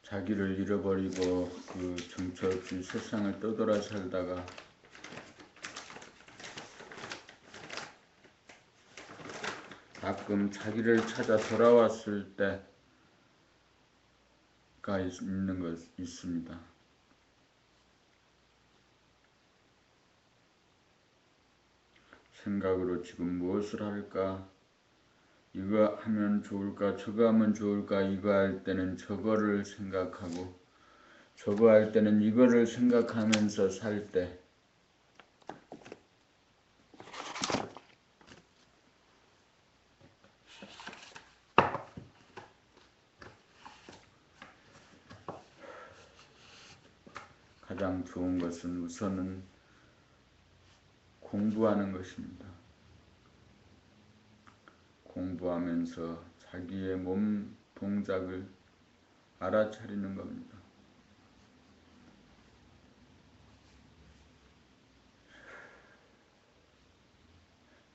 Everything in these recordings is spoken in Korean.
자기를 잃어버리고 그 정처 없이 세상을 떠돌아 살다가 가끔 자기를 찾아 돌아왔을 때가 있는 것 있습니다. 생각으로 지금 무엇을 할까? 이거 하면 좋을까? 저거 하면 좋을까? 이거 할 때는 저거를 생각하고 저거 할 때는 이거를 생각하면서 살 때 가장 좋은 것은 우선은 공부하는 것입니다. 공부하면서 자기의 몸 동작을 알아차리는 겁니다.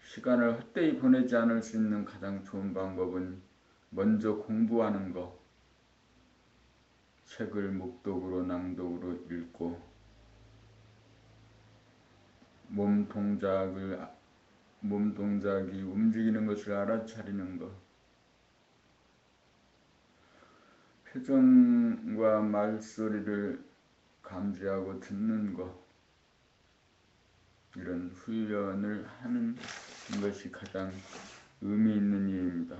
시간을 헛되이 보내지 않을 수 있는 가장 좋은 방법은 먼저 공부하는 것. 책을 묵독으로 낭독으로 읽고 몸 동작이 움직이는 것을 알아차리는 것. 표정과 말소리를 감지하고 듣는 것. 이런 훈련을 하는 것이 가장 의미 있는 일입니다.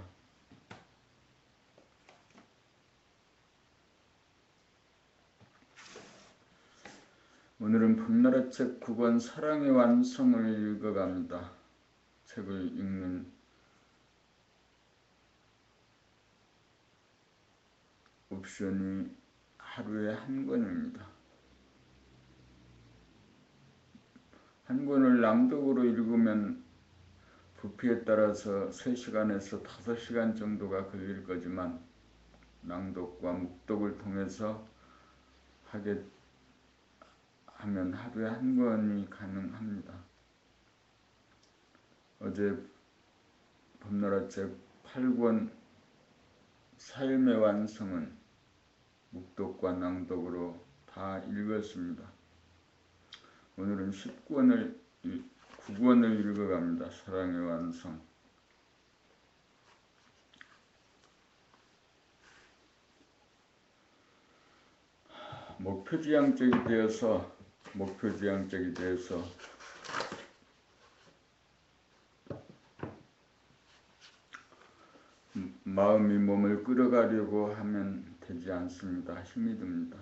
오늘은 봄나라 책 9권 사랑의 완성을 읽어갑니다. 책을 읽는 옵션이 하루에 한 권입니다. 한 권을 낭독으로 읽으면 부피에 따라서 3시간에서 5시간 정도가 걸릴 거지만 낭독과 묵독을 통해서 하게 하면 하루에 한 권이 가능합니다. 어제 봄나라 책 8권 삶의 완성은 묵독과 낭독으로 다 읽었습니다. 오늘은 9권을 읽어갑니다. 사랑의 완성. 목표지향적이 되어서 마음이 몸을 끌어가려고 하면 되지 않습니다. 힘이 듭니다.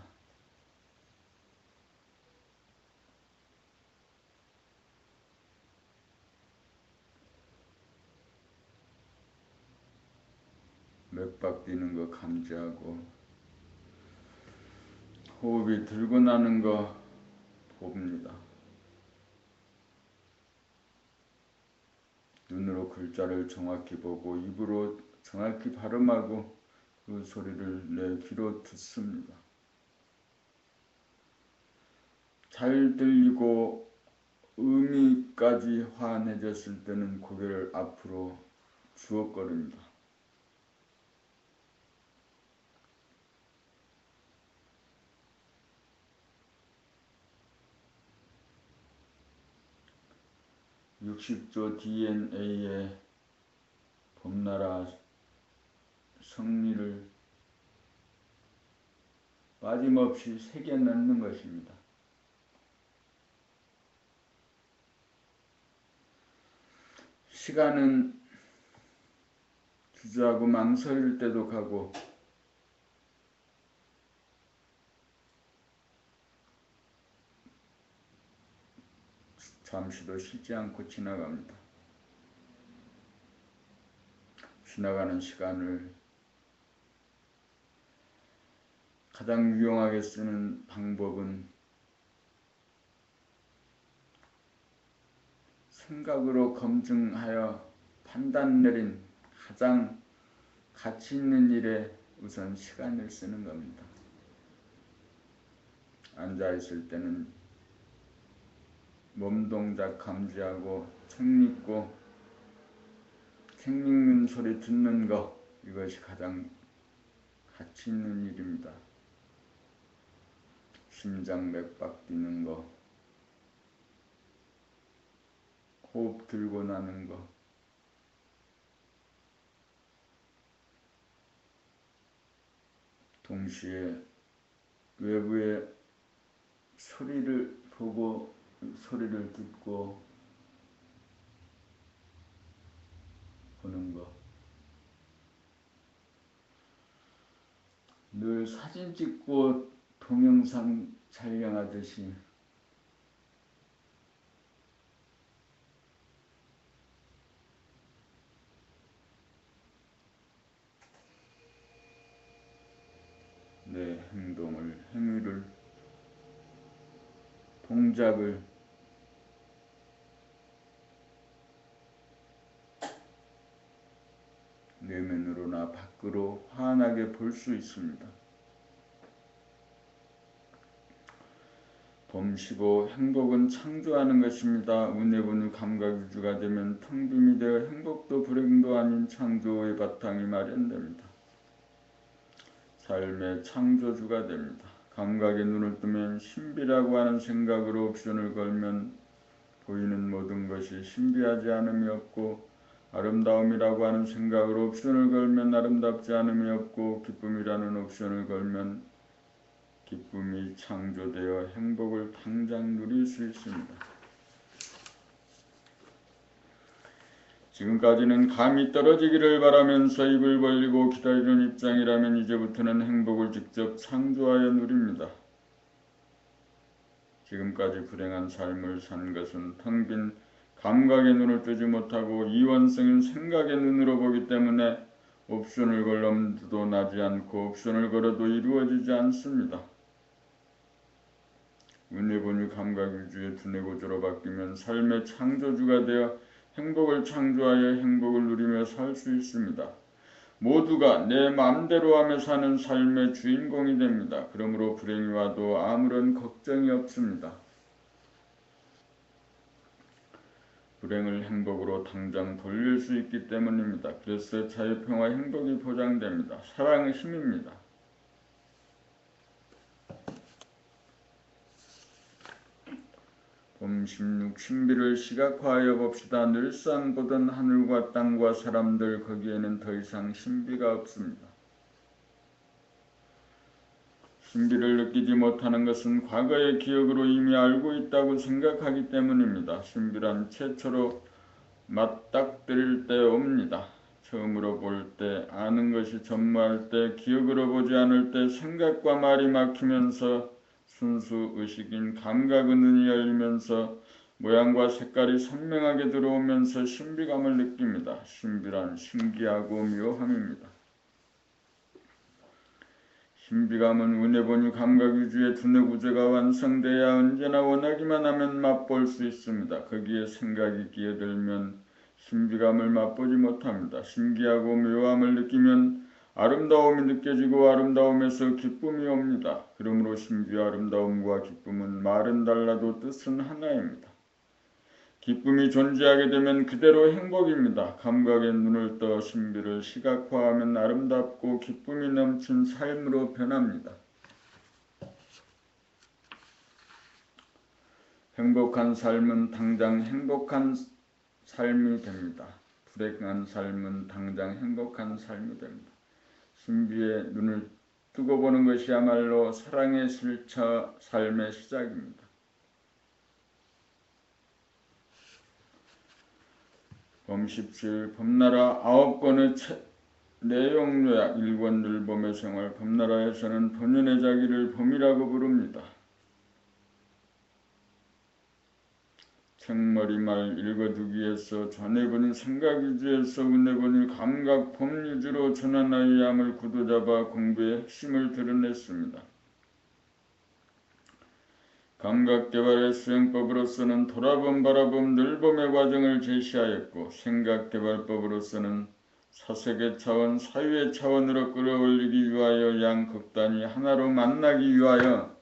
맥박 뛰는 거 감지하고 호흡이 들고 나는 거 봅니다. 눈으로 글자를 정확히 보고 입으로 정확히 발음하고 그 소리를 내 귀로 듣습니다. 잘 들리고 의미까지 환해졌을 때는 고개를 앞으로 주워거립니다. (60조) DNA의 봄나라 성리를 빠짐없이 새겨 넣는 것입니다. 시간은 주저하고 망설일 때도 가고 잠시도 쉬지 않고 지나갑니다. 지나가는 시간을 가장 유용하게 쓰는 방법은 생각으로 검증하여 판단 내린 가장 가치 있는 일에 우선 시간을 쓰는 겁니다. 앉아있을 때는 몸 동작 감지하고 책 읽는 소리 듣는 것, 이것이 가장 가치 있는 일입니다. 심장 맥박 뛰는 거, 호흡 들고 나는 거, 동시에 외부의 소리를 보고 소리를 듣고 보는 거, 늘 사진 찍고 동영상 촬영하듯이 내 행동을, 행위를, 동작을 내면으로나 밖으로 환하게 볼 수 있습니다. 봄15 행복은 창조하는 것입니다. 운해분유 감각유주가 되면 텅 빔이 되어 행복도 불행도 아닌 창조의 바탕이 마련됩니다. 삶의 창조주가 됩니다. 감각의 눈을 뜨면 신비라고 하는 생각으로 옵션을 걸면 보이는 모든 것이 신비하지 않음이 없고, 아름다움이라고 하는 생각으로 옵션을 걸면 아름답지 않음이 없고, 기쁨이라는 옵션을 걸면 기쁨이 창조되어 행복을 당장 누릴 수 있습니다. 지금까지는 감이 떨어지기를 바라면서 입을 벌리고 기다리는 입장이라면 이제부터는 행복을 직접 창조하여 누립니다. 지금까지 불행한 삶을 산 것은 텅 빈 감각의 눈을 뜨지 못하고 이원성인 생각의 눈으로 보기 때문에 옵션을 걸 엄두도 나지 않고 옵션을 걸어도 이루어지지 않습니다. 운해본유 감각유주의 두뇌구조로 바뀌면 삶의 창조주가 되어 행복을 창조하여 행복을 누리며 살 수 있습니다. 모두가 내 마음대로 하며 사는 삶의 주인공이 됩니다. 그러므로 불행이 와도 아무런 걱정이 없습니다. 불행을 행복으로 당장 돌릴 수 있기 때문입니다. 그래서 자유평화 행복이 보장됩니다. 사랑의 힘입니다. 봄 16 신비를 시각화하여 봅시다. 늘상 보던 하늘과 땅과 사람들, 거기에는 더 이상 신비가 없습니다. 신비를 느끼지 못하는 것은 과거의 기억으로 이미 알고 있다고 생각하기 때문입니다. 신비란 최초로 맞닥뜨릴 때 옵니다. 처음으로 볼 때, 아는 것이 전무할 때, 기억으로 보지 않을 때, 생각과 말이 막히면서 순수 의식인 감각의 눈이 열리면서 모양과 색깔이 선명하게 들어오면서 신비감을 느낍니다. 신비란 신기하고 묘함입니다. 신비감은 운해본유 감각유주의 두뇌구조가 완성돼야 언제나 원하기만 하면 맛볼 수 있습니다. 거기에 생각이 끼어들면 신비감을 맛보지 못합니다. 신기하고 묘함을 느끼면 아름다움이 느껴지고 아름다움에서 기쁨이 옵니다. 그러므로 신비와 아름다움과 기쁨은 말은 달라도 뜻은 하나입니다. 기쁨이 존재하게 되면 그대로 행복입니다. 감각의 눈을 떠 신비를 시각화하면 아름답고 기쁨이 넘친 삶으로 변합니다. 행복한 삶은 당장 행복한 삶이 됩니다. 불행한 삶은 당장 행복한 삶이 됩니다. 신비의 눈을 뜨고 보는 것이야말로 사랑의 실처 삶의 시작입니다. 봄 17 봄나라 9권의 내용 요약 1권 늘봄의 생활. 봄나라에서는 본연의 자기를 봄이라고 부릅니다. 책머리말 읽어두기에서 전해본인 생각유주에서 운해본인 감각 봄유주로 전환하여 함을 구도잡아 공부의 핵심을 드러냈습니다. 감각개발의 수행법으로서는 돌아봄, 바라봄, 늘봄의 과정을 제시하였고 생각개발법으로서는 사색의 차원, 사유의 차원으로 끌어올리기 위하여 양극단이 하나로 만나기 위하여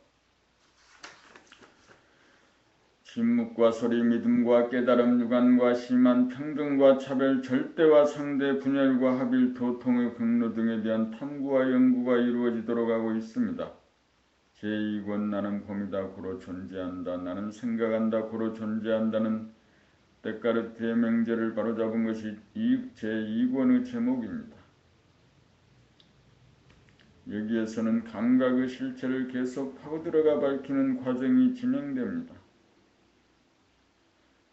침묵과 소리, 믿음과 깨달음, 유관과 심한 평등과 차별, 절대와 상대, 분열과 합일, 도통의 경로 등에 대한 탐구와 연구가 이루어지도록 하고 있습니다. 제2권 나는 봄이다 고로 존재한다. 나는 생각한다 고로 존재한다는 데카르트의 맹제를 바로잡은 것이 제2권의 제목입니다. 여기에서는 감각의 실체를 계속 파고들어가 밝히는 과정이 진행됩니다.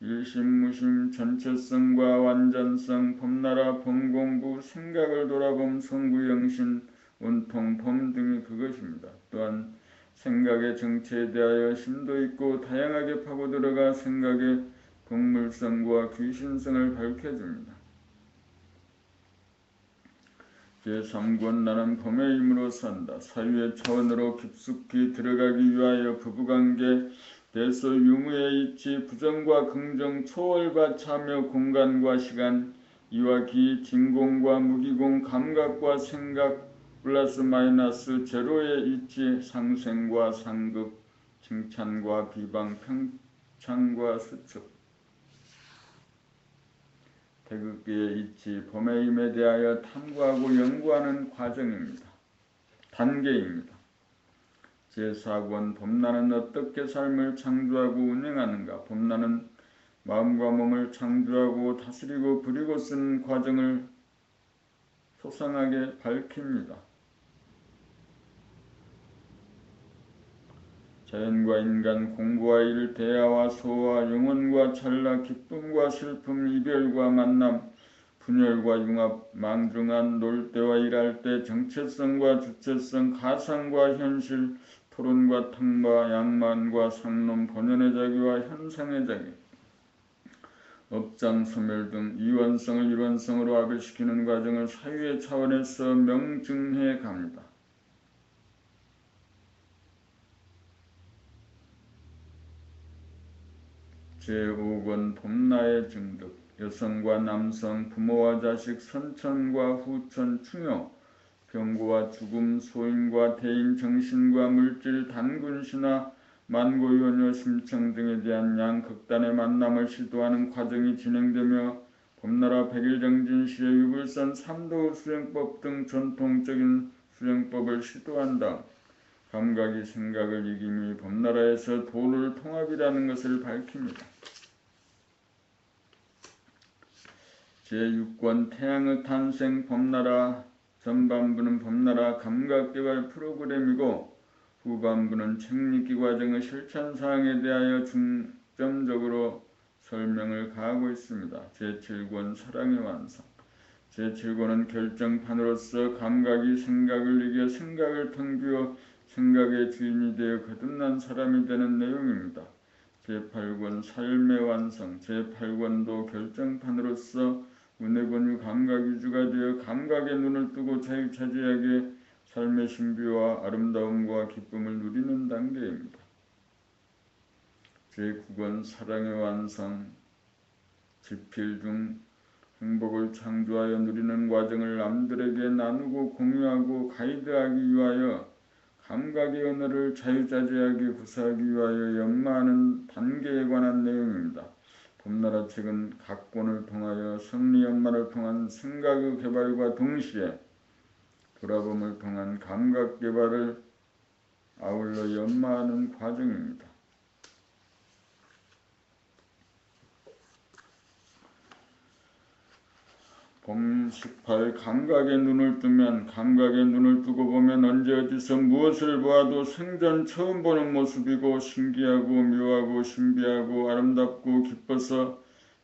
일심무심, 전체성과 완전성, 봄나라, 봄공부, 생각을 돌아봄, 성구영신, 온통 봄 등이 그것입니다. 또한 생각의 정체에 대하여 심도 있고 다양하게 파고들어가 생각의 동물성과 귀신성을 밝혀줍니다. 제3권 나는 봄의 힘으로 산다. 사유의 차원으로 깊숙이 들어가기 위하여 부부관계, 대소 유무의 이치, 부정과 긍정, 초월과 참여, 공간과 시간, 이와 기, 진공과 무기공, 감각과 생각, 플러스 마이너스, 제로의 이치, 상생과 상극, 칭찬과 비방, 평창과 수축, 태극기의 이치, 봄의 힘에 대하여 탐구하고 연구하는 과정입니다. 단계입니다. 제4권 봄나는 어떻게 삶을 창조하고 운영하는가. 봄나는 마음과 몸을 창조하고 다스리고 부리고 쓰는 과정을 소상하게 밝힙니다. 자연과 인간, 공부와 일, 대화와 소화, 영혼과 찰나, 기쁨과 슬픔, 이별과 만남, 분열과 융합, 망중한, 놀 때와 일할 때, 정체성과 주체성, 가상과 현실, 토론과 탕마, 양만과 상놈, 본연의 자기와 현상의 자기, 업장, 소멸 등 이원성을 일원성으로 악을시키는 과정을 사유의 차원에서 명증해 갑니다. 제5권 봄나의 증득, 여성과 남성, 부모와 자식, 선천과 후천, 충효, 병고와 죽음, 소인과 대인, 정신과 물질, 단군, 신화, 만고요녀, 심청 등에 대한 양극단의 만남을 시도하는 과정이 진행되며 봄나라 백일정진시의 유불선 삼도 수행법 등 전통적인 수행법을 시도한다. 감각이 생각을 이김이 봄나라에서 도를 통합이라는 것을 밝힙니다. 제6권 태양의 탄생 봄나라, 전반부는 봄나라 감각개발 프로그램이고 후반부는 책읽기 과정의 실천사항에 대하여 중점적으로 설명을 가하고 있습니다. 제7권 사랑의 완성. 제7권은 결정판으로서 감각이 생각을 이겨 생각을 텅비워 생각의 주인이 되어 거듭난 사람이 되는 내용입니다. 제8권 삶의 완성. 제8권도 결정판으로서 운해권유 감각위주가 되어 감각의 눈을 뜨고 자유자재하게 삶의 신비와 아름다움과 기쁨을 누리는 단계입니다. 제9권 사랑의 완성. 지필 중 행복을 창조하여 누리는 과정을 남들에게 나누고 공유하고 가이드하기 위하여 감각의 언어를 자유자재하게 구사하기 위하여 연마하는 단계에 관한 내용입니다. 봄나라 책은 각 권을 통하여 성리 연마를 통한 생각의 개발과 동시에 돌아봄을 통한 감각 개발을 아울러 연마하는 과정입니다. 봄 18 감각의 눈을 뜨면 감각의 눈을 뜨고 보면 언제 어디서 무엇을 보아도 생전 처음 보는 모습이고 신기하고 묘하고 신비하고 아름답고 기뻐서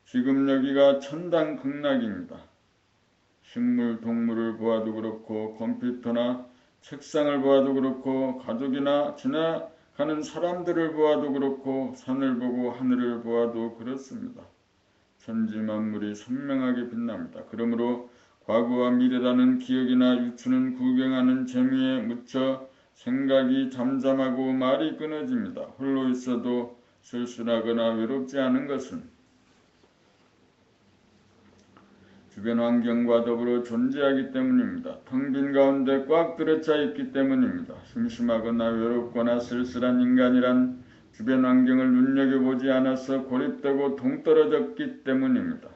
지금 여기가 천당극락입니다. 식물, 동물을 보아도 그렇고 컴퓨터나 책상을 보아도 그렇고 가족이나 지나가는 사람들을 보아도 그렇고 산을 보고 하늘을 보아도 그렇습니다. 천지만물이 선명하게 빛납니다. 그러므로 과거와 미래라는 기억이나 유추는 구경하는 재미에 묻혀 생각이 잠잠하고 말이 끊어집니다. 홀로 있어도 쓸쓸하거나 외롭지 않은 것은 주변 환경과 더불어 존재하기 때문입니다. 텅 빈 가운데 꽉 들어차 있기 때문입니다. 심심하거나 외롭거나 쓸쓸한 인간이란 주변 환경을 눈여겨보지 않아서 고립되고 동떨어졌기 때문입니다.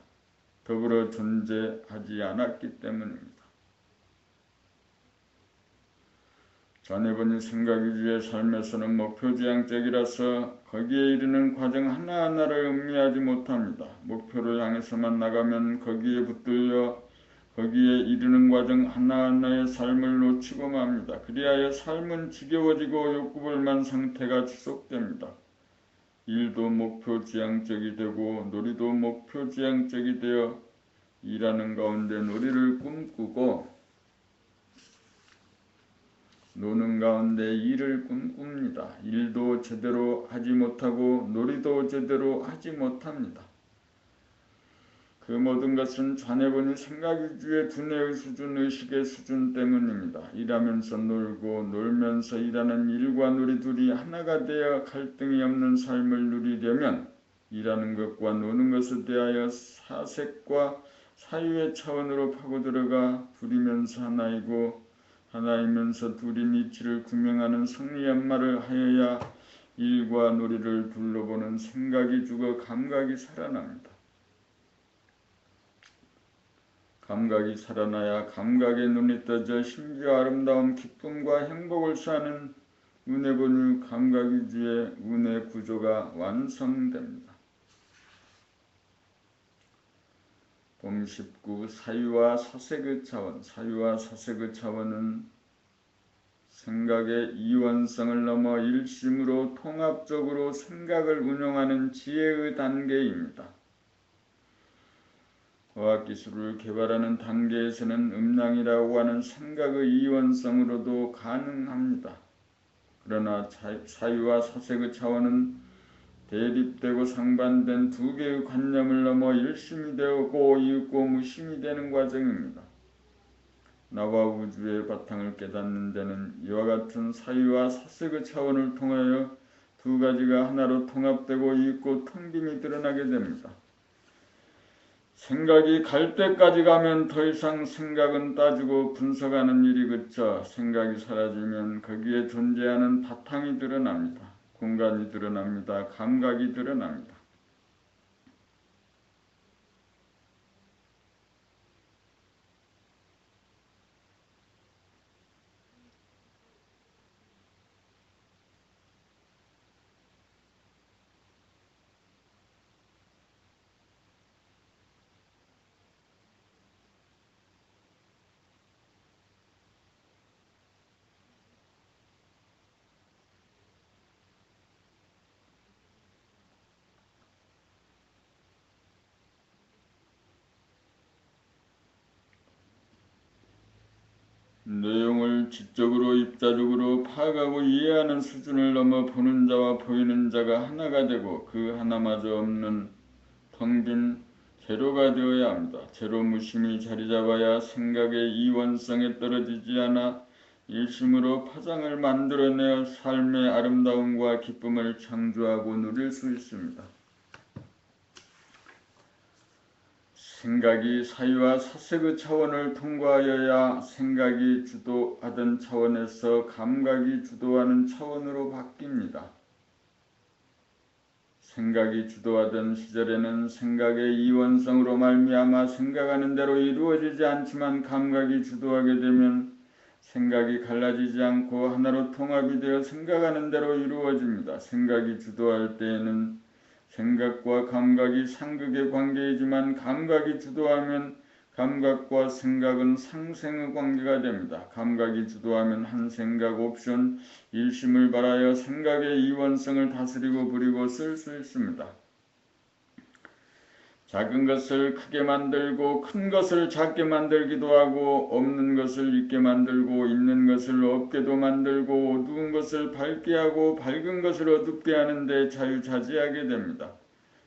더불어 존재하지 않았기 때문입니다. 전해보니 생각위주의 삶에서는 목표지향적이라서 거기에 이르는 과정 하나하나를 음미하지 못합니다. 목표를 향해서만 나가면 거기에 붙들려 거기에 이르는 과정 하나하나의 삶을 놓치고 맙니다. 그리하여 삶은 지겨워지고 욕구불만 상태가 지속됩니다. 일도 목표지향적이 되고 놀이도 목표지향적이 되어 일하는 가운데 놀이를 꿈꾸고 노는 가운데 일을 꿈꿉니다. 일도 제대로 하지 못하고 놀이도 제대로 하지 못합니다. 그 모든 것은 전해보니 생각위주의 두뇌의 수준, 의식의 수준 때문입니다. 일하면서 놀고 놀면서 일하는 일과 놀이 둘이 하나가 되어 갈등이 없는 삶을 누리려면 일하는 것과 노는 것에 대하여 사색과 사유의 차원으로 파고들어가 둘이면서 하나이고 하나이면서 둘인 이치를 구명하는 성리연마를 하여야 일과 놀이를 둘러보는 생각이 죽어 감각이 살아납니다. 감각이 살아나야 감각의 눈이 떠져 심지어 아름다운 기쁨과 행복을 사는 운해본유 감각위주의 운해 구조가 완성됩니다. 봄 19 사유와 사색의 차원. 사유와 사색의 차원은 생각의 이원성을 넘어 일심으로 통합적으로 생각을 운용하는 지혜의 단계입니다. 과학기술을 개발하는 단계에서는 음량이라고 하는 생각의 이원성으로도 가능합니다. 그러나 사유와 사색의 차원은 대립되고 상반된 두 개의 관념을 넘어 일심이 되고 이윽고 무심이 되는 과정입니다. 나와 우주의 바탕을 깨닫는 데는 이와 같은 사유와 사색의 차원을 통하여 두 가지가 하나로 통합되고 이윽고 텅김이 드러나게 됩니다. 생각이 갈 때까지 가면 더 이상 생각은 따지고 분석하는 일이 그쳐 생각이 사라지면 거기에 존재하는 바탕이 드러납니다. 공간이 드러납니다. 감각이 드러납니다. 내용을 지적으로 입자적으로 파악하고 이해하는 수준을 넘어 보는 자와 보이는 자가 하나가 되고 그 하나마저 없는 텅 빈 제로가 되어야 합니다. 제로 무심이 자리 잡아야 생각의 이원성에 떨어지지 않아 일심으로 파장을 만들어내어 삶의 아름다움과 기쁨을 창조하고 누릴 수 있습니다. 생각이 사유와 사색의 차원을 통과하여야 생각이 주도하던 차원에서 감각이 주도하는 차원으로 바뀝니다. 생각이 주도하던 시절에는 생각의 이원성으로 말미암아 생각하는 대로 이루어지지 않지만 감각이 주도하게 되면 생각이 갈라지지 않고 하나로 통합이 되어 생각하는 대로 이루어집니다. 생각이 주도할 때에는 생각과 감각이 상극의 관계이지만 감각이 주도하면 감각과 생각은 상생의 관계가 됩니다. 감각이 주도하면 한 생각 옵션 일심을 발하여 생각의 이원성을 다스리고 부리고 쓸 수 있습니다. 작은 것을 크게 만들고 큰 것을 작게 만들기도 하고 없는 것을 있게 만들고 있는 것을 없게도 만들고 어두운 것을 밝게 하고 밝은 것을 어둡게 하는데 자유자재하게 됩니다.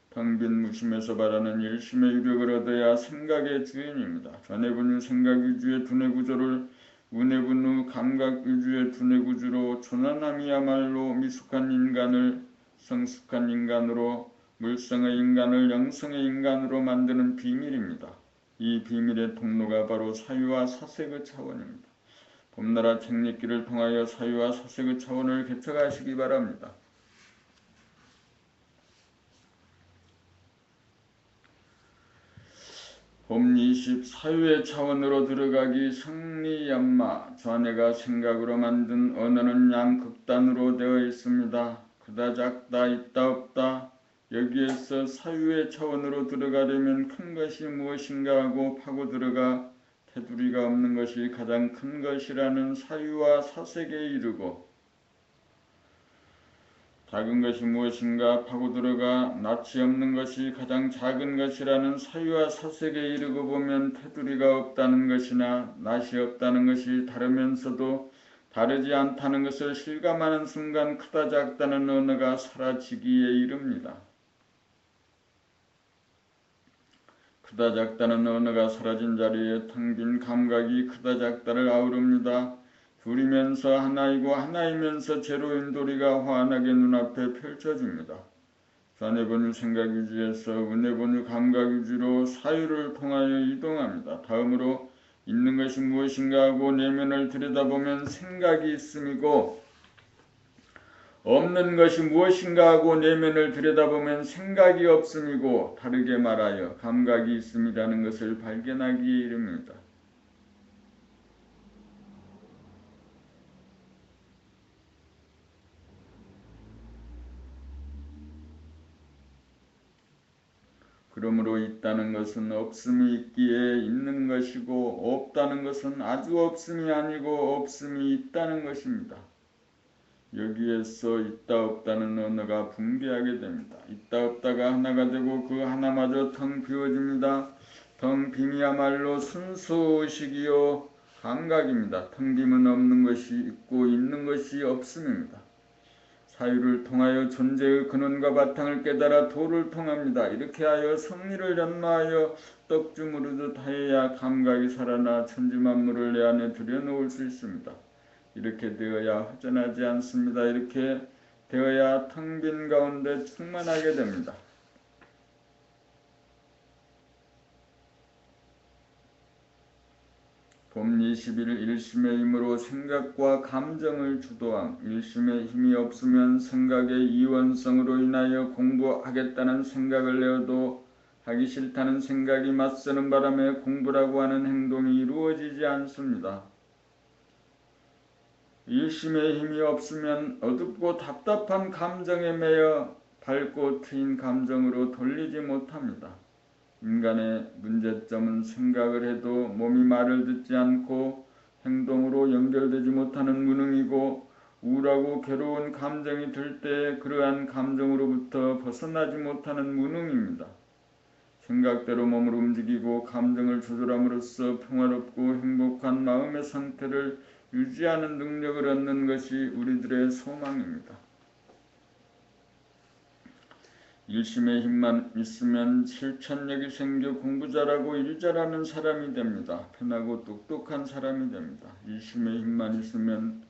텅 빈 무심에서 발하는 일심의 유력을 얻어야 생각의 주인입니다. 전해분유 생각위주의 두뇌구조를 운해분유 감각위주의 두뇌구조로 조난함이야말로 미숙한 인간을 성숙한 인간으로 물성의 인간을 영성의 인간으로 만드는 비밀입니다. 이 비밀의 통로가 바로 사유와 사색의 차원입니다. 봄나라 책읽기를 통하여 사유와 사색의 차원을 개척하시기 바랍니다. 봄 20 사유의 차원으로 들어가기 성리연마 좌뇌가 생각으로 만든 언어는 양극단으로 되어 있습니다. 크다 작다 있다 없다. 여기에서 사유의 차원으로 들어가려면 큰 것이 무엇인가 하고 파고 들어가 테두리가 없는 것이 가장 큰 것이라는 사유와 사색에 이르고 작은 것이 무엇인가 파고 들어가 낯이 없는 것이 가장 작은 것이라는 사유와 사색에 이르고 보면 테두리가 없다는 것이나 낯이 없다는 것이 다르면서도 다르지 않다는 것을 실감하는 순간 크다 작다는 언어가 사라지기에 이릅니다. 크다 작다는 언어가 사라진 자리에 텅 빈 감각이 크다 작다를 아우릅니다. 둘이면서 하나이고 하나이면서 제로인 도리가 환하게 눈앞에 펼쳐집니다. 좌뇌본유 생각유지에서 우뇌본유 감각유지로 사유를 통하여 이동합니다. 다음으로 있는 것이 무엇인가 하고 내면을 들여다보면 생각이 있음이고 없는 것이 무엇인가 하고 내면을 들여다보면 생각이 없음이고 다르게 말하여 감각이 있음이라는 것을 발견하기에 이릅니다. 그러므로 있다는 것은 없음이 있기에 있는 것이고 없다는 것은 아주 없음이 아니고 없음이 있다는 것입니다. 여기에서 있다 없다는 언어가 붕괴하게 됩니다. 있다 없다가 하나가 되고 그 하나마저 텅 비워집니다. 텅 빔이야말로 순수의식이요 감각입니다. 텅 빔은 없는 것이 있고 있는 것이 없음입니다. 사유를 통하여 존재의 근원과 바탕을 깨달아 도를 통합니다. 이렇게 하여 성리를 연마하여 떡주무르듯 하여야 감각이 살아나 천지만물을 내 안에 들여놓을 수 있습니다. 이렇게 되어야 허전하지 않습니다. 이렇게 되어야 텅 빈 가운데 충만하게 됩니다. 봄 20일 일심의 힘으로 생각과 감정을 주도함. 일심의 힘이 없으면 생각의 이원성으로 인하여 공부하겠다는 생각을 내어도 하기 싫다는 생각이 맞서는 바람에 공부라고 하는 행동이 이루어지지 않습니다. 일심의 힘이 없으면 어둡고 답답한 감정에 매여 밝고 트인 감정으로 돌리지 못합니다. 인간의 문제점은 생각을 해도 몸이 말을 듣지 않고 행동으로 연결되지 못하는 무능이고 우울하고 괴로운 감정이 들 때 그러한 감정으로부터 벗어나지 못하는 무능입니다. 생각대로 몸을 움직이고 감정을 조절함으로써 평화롭고 행복한 마음의 상태를 유지하는 능력을 얻는 것이 우리들의 소망입니다. 일심의 힘만 있으면 실천력이 생겨 공부 잘하고 일 잘하는 사람이 됩니다. 편하고 똑똑한 사람이 됩니다. 일심의 힘만 있으면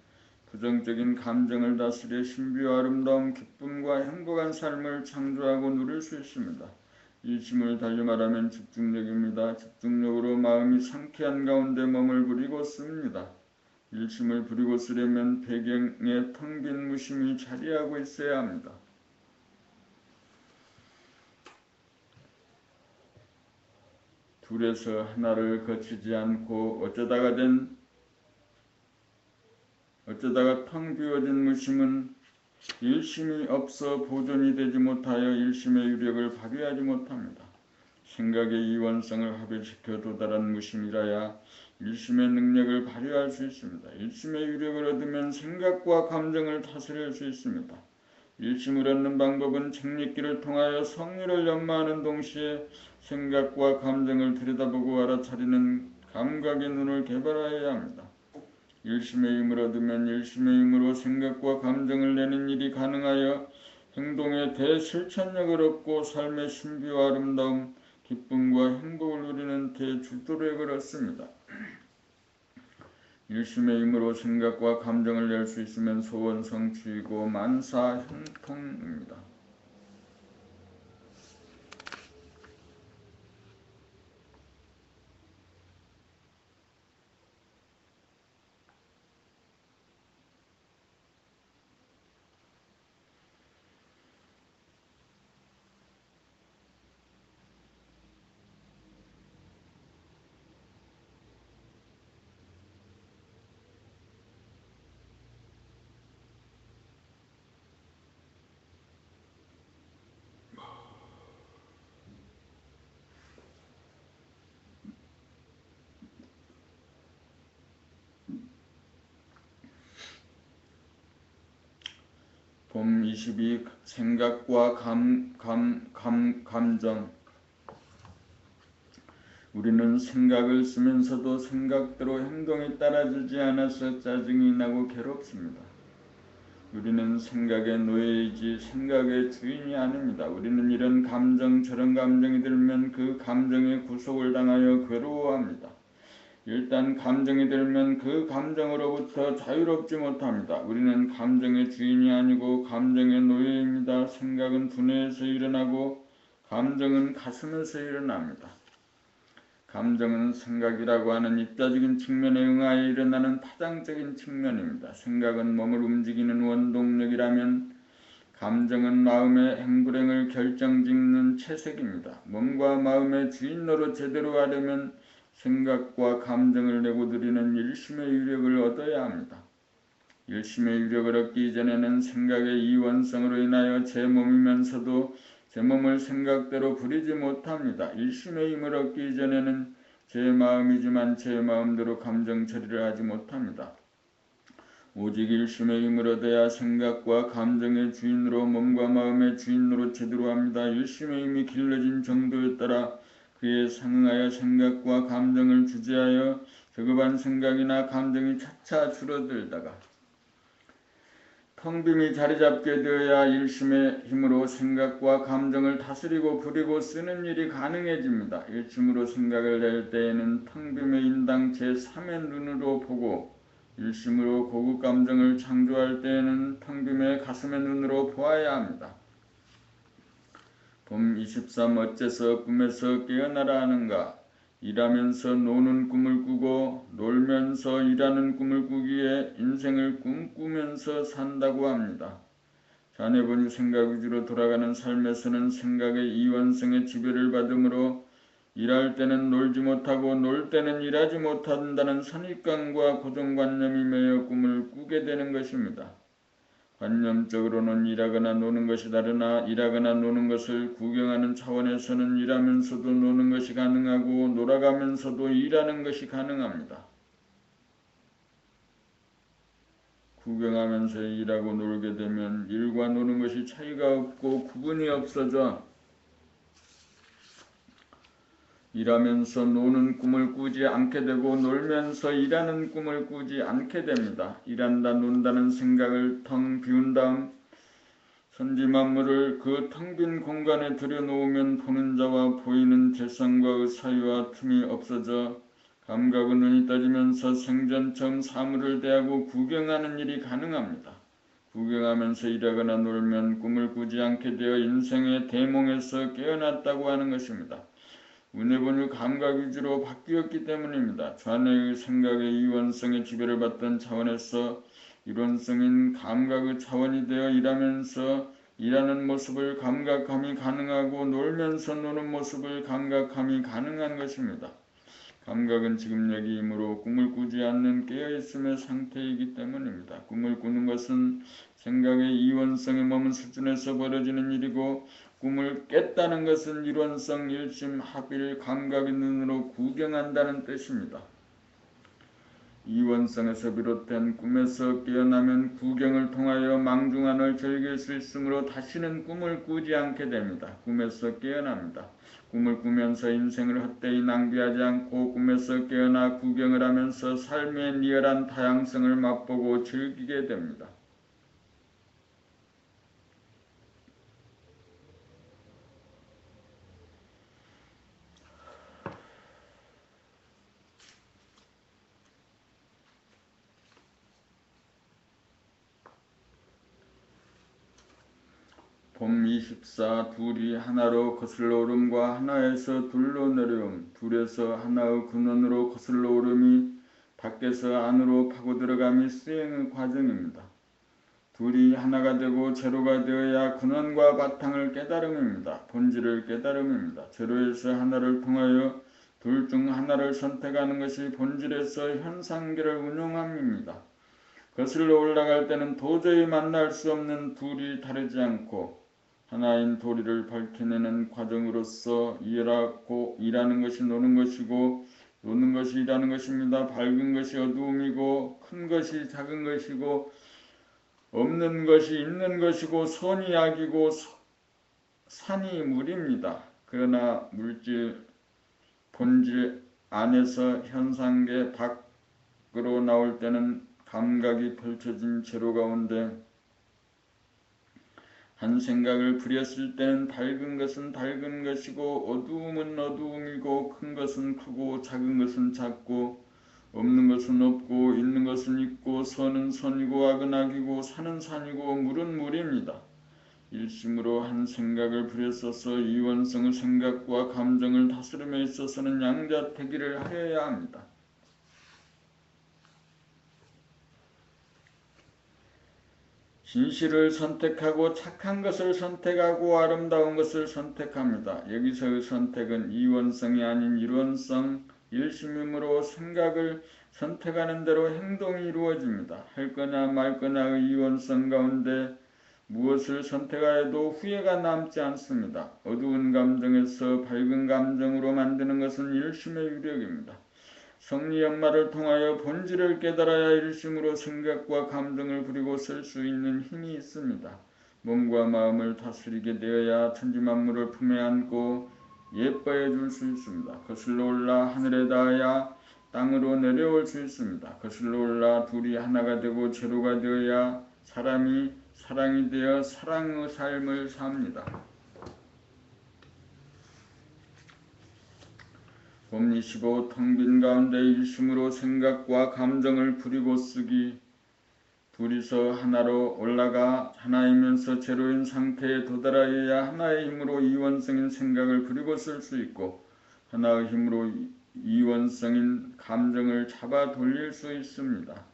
부정적인 감정을 다스려 신비와 아름다운 기쁨과 행복한 삶을 창조하고 누릴 수 있습니다. 일심을 달리 말하면 집중력입니다. 집중력으로 마음이 상쾌한 가운데 머물고 씁니다. 일심을 부리고 쓰려면 배경에 텅 빈 무심이 자리하고 있어야 합니다. 둘에서 하나를 거치지 않고 어쩌다가 텅 비워진 무심은 일심이 없어 보존이 되지 못하여 일심의 유력을 발휘하지 못합니다. 생각의 이원성을 합일시켜 도달한 무심이라야 일심의 능력을 발휘할 수 있습니다. 일심의 유력을 얻으면 생각과 감정을 다스릴 수 있습니다. 일심을 얻는 방법은 책읽기를 통하여 성리를 연마하는 동시에 생각과 감정을 들여다보고 알아차리는 감각의 눈을 개발하여야 합니다. 일심의 힘을 얻으면 일심의 힘으로 생각과 감정을 내는 일이 가능하여 행동의 대실천력을 얻고 삶의 신비와 아름다움, 기쁨과 행복을 누리는 대주도력을 얻습니다. 일심의 힘으로 생각과 감정을 낼 수 있으면 소원 성취이고 만사 형통입니다. 봄 22 생각과 감정. 우리는 생각을 쓰면서도 생각대로 행동이 따라주지 않아서 짜증이 나고 괴롭습니다. 우리는 생각의 노예이지 생각의 주인이 아닙니다. 우리는 이런 감정 저런 감정이 들면 그 감정에 구속을 당하여 괴로워합니다. 일단 감정이 들면 그 감정으로부터 자유롭지 못합니다. 우리는 감정의 주인이 아니고 감정의 노예입니다. 생각은 두뇌에서 일어나고 감정은 가슴에서 일어납니다. 감정은 생각이라고 하는 입자적인 측면에 응하여 일어나는 파장적인 측면입니다. 생각은 몸을 움직이는 원동력이라면 감정은 마음의 행불행을 결정짓는 채색입니다. 몸과 마음의 주인 노릇 제대로 하려면 생각과 감정을 내고 드리는 일심의 유력을 얻어야 합니다. 일심의 유력을 얻기 전에는 생각의 이원성으로 인하여 제 몸이면서도 제 몸을 생각대로 부리지 못합니다. 일심의 힘을 얻기 전에는 제 마음이지만 제 마음대로 감정 처리를 하지 못합니다. 오직 일심의 힘을 얻어야 생각과 감정의 주인으로 몸과 마음의 주인으로 제대로 합니다. 일심의 힘이 길러진 정도에 따라 그에 상응하여 생각과 감정을 주재하여 저급한 생각이나 감정이 차차 줄어들다가 텅 빔이 자리잡게 되어야 일심의 힘으로 생각과 감정을 다스리고 부리고 쓰는 일이 가능해집니다. 일심으로 생각을 낼 때에는 텅 빔의 인당 제3의 눈으로 보고 일심으로 고급 감정을 창조할 때에는 텅 빔의 가슴의 눈으로 보아야 합니다. 봄 23 어째서 꿈에서 깨어나라 하는가? 일하면서 노는 꿈을 꾸고 놀면서 일하는 꿈을 꾸기에 인생을 꿈꾸면서 산다고 합니다. 자네분이 생각 위주로 돌아가는 삶에서는 생각의 이원성의 지배를 받으므로 일할 때는 놀지 못하고 놀 때는 일하지 못한다는 선입관과 고정관념이 매여 꿈을 꾸게 되는 것입니다. 관념적으로는 일하거나 노는 것이 다르나 일하거나 노는 것을 구경하는 차원에서는 일하면서도 노는 것이 가능하고 놀아가면서도 일하는 것이 가능합니다. 구경하면서 일하고 놀게 되면 일과 노는 것이 차이가 없고 구분이 없어져 일하면서 노는 꿈을 꾸지 않게 되고 놀면서 일하는 꿈을 꾸지 않게 됩니다. 일한다 논다는 생각을 텅 비운 다음 선지만물을 그 텅 빈 공간에 들여놓으면 보는 자와 보이는 대상과의 사이와 틈이 없어져 감각은 눈이 떠지면서 생전처럼 사물을 대하고 구경하는 일이 가능합니다. 구경하면서 일하거나 놀면 꿈을 꾸지 않게 되어 인생의 대몽에서 깨어났다고 하는 것입니다. 운해본유 감각 위주로 바뀌었기 때문입니다. 좌뇌의 생각의 이원성의 지배를 받던 차원에서 이론성인 감각의 차원이 되어 일하면서 일하는 모습을 감각함이 가능하고 놀면서 노는 모습을 감각함이 가능한 것입니다. 감각은 지금 여기이므로 꿈을 꾸지 않는 깨어있음의 상태이기 때문입니다. 꿈을 꾸는 것은 생각의 이원성에 머문 수준에서 벌어지는 일이고 꿈을 깼다는 것은 이론성 일심 합일 감각의 눈으로 구경한다는 뜻입니다. 이원성에서 비롯된 꿈에서 깨어나면 구경을 통하여 망중한을 즐길 수 있으므로 다시는 꿈을 꾸지 않게 됩니다. 꿈에서 깨어납니다. 꿈을 꾸면서 인생을 헛되이 낭비하지 않고 꿈에서 깨어나 구경을 하면서 삶의 리얼한 다양성을 맛보고 즐기게 됩니다. 봄 24 둘이 하나로 거슬러 오름과 하나에서 둘로 내려옴 둘에서 하나의 근원으로 거슬러 오름이 밖에서 안으로 파고 들어감이 수행의 과정입니다. 둘이 하나가 되고 제로가 되어야 근원과 바탕을 깨달음입니다. 본질을 깨달음입니다. 제로에서 하나를 통하여 둘 중 하나를 선택하는 것이 본질에서 현상계를 운용함입니다. 거슬러 올라갈 때는 도저히 만날 수 없는 둘이 다르지 않고 하나인 도리를 밝혀내는 과정으로서 일하는 것이 노는 것이고 노는 것이 일하는 것입니다. 밝은 것이 어두움이고 큰 것이 작은 것이고 없는 것이 있는 것이고 손이 악이고 산이 물입니다. 그러나 물질 본질 안에서 현상계 밖으로 나올 때는 감각이 펼쳐진 제로 가운데 한 생각을 부렸을 때는 밝은 것은 밝은 것이고 어두움은 어두움이고 큰 것은 크고 작은 것은 작고 없는 것은 없고 있는 것은 있고 선은 선이고 악은 악이고 산은 산이고 물은 물입니다. 일심으로 한 생각을 부렸어서 이원성의 생각과 감정을 다스림에 있어서는 양자택일을 하여야 합니다. 진실을 선택하고 착한 것을 선택하고 아름다운 것을 선택합니다. 여기서의 선택은 이원성이 아닌 일원성, 일심이므로 생각을 선택하는 대로 행동이 이루어집니다. 할 거냐 말 거냐의 이원성 가운데 무엇을 선택하여도 후회가 남지 않습니다. 어두운 감정에서 밝은 감정으로 만드는 것은 일심의 유력입니다. 성리 연마를 통하여 본질을 깨달아야 일심으로 생각과 감정을 부리고 쓸 수 있는 힘이 있습니다. 몸과 마음을 다스리게 되어야 천지만물을 품에 안고 예뻐해 줄 수 있습니다. 거슬러 올라 하늘에 닿아야 땅으로 내려올 수 있습니다. 거슬러 올라 둘이 하나가 되고 제로가 되어야 사람이 사랑이 되어 사랑의 삶을 삽니다. 봄이시고 텅 빈 가운데 일심으로 생각과 감정을 부리고 쓰기, 둘이서 하나로 올라가 하나이면서 제로인 상태에 도달하여야 하나의 힘으로 이원성인 생각을 부리고 쓸 수 있고 하나의 힘으로 이원성인 감정을 잡아 돌릴 수 있습니다.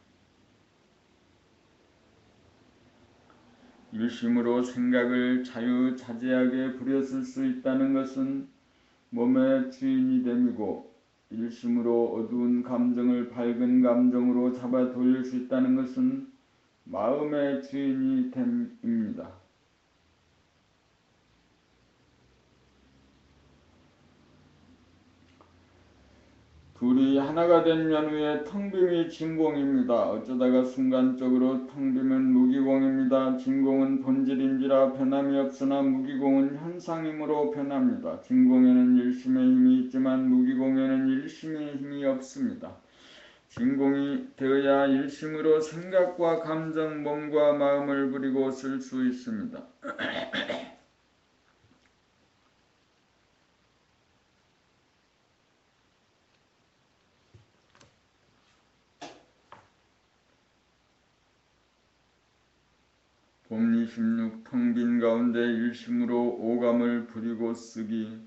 일심으로 생각을 자유자재하게 부렸을 수 있다는 것은 몸의 주인이 됨이고 일심으로 어두운 감정을 밝은 감정으로 잡아 돌릴 수 있다는 것은 마음의 주인이 됨입니다. 둘이 하나가 된 연후에 텅빔이 진공입니다. 어쩌다가 순간적으로 텅빔은 무기공입니다. 진공은 본질인지라 변함이 없으나 무기공은 현상이므로 변합니다. 진공에는 일심의 힘이 있지만 무기공에는 일심의 힘이 없습니다. 진공이 되어야 일심으로 생각과 감정, 몸과 마음을 부리고 쓸 수 있습니다. 봄 26 텅 빈 가운데 일심으로 오감을 부리고 쓰기.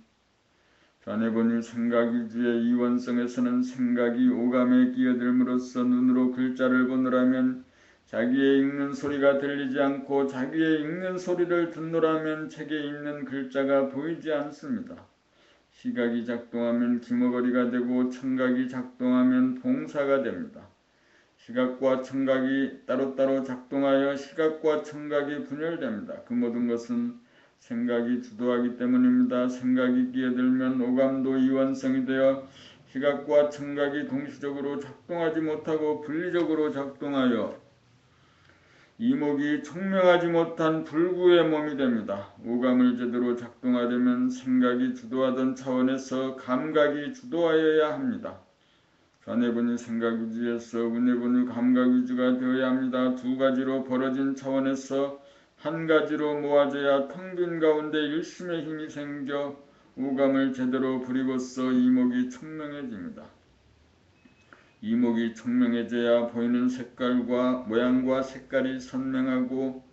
자네보니 생각위주의 이원성에서는 생각이 오감에 끼어들므로써 눈으로 글자를 보느라면 자기의 읽는 소리가 들리지 않고 자기의 읽는 소리를 듣노라면 책에 있는 글자가 보이지 않습니다. 시각이 작동하면 귀머거리가 되고 청각이 작동하면 봉사가 됩니다. 시각과 청각이 따로따로 작동하여 시각과 청각이 분열됩니다. 그 모든 것은 생각이 주도하기 때문입니다. 생각이 끼어들면 오감도 이원성이 되어 시각과 청각이 동시적으로 작동하지 못하고 분리적으로 작동하여 이목이 총명하지 못한 불구의 몸이 됩니다. 오감을 제대로 작동하려면 생각이 주도하던 차원에서 감각이 주도하여야 합니다. 좌뇌분이 생각위주에서 우뇌분이 감각위주가 되어야 합니다. 두 가지로 벌어진 차원에서 한 가지로 모아져야 텅 빈 가운데 일심의 힘이 생겨 오감을 제대로 부리고서 이목이 총명해집니다. 이목이 총명해져야 보이는 색깔과 모양과 색깔이 선명하고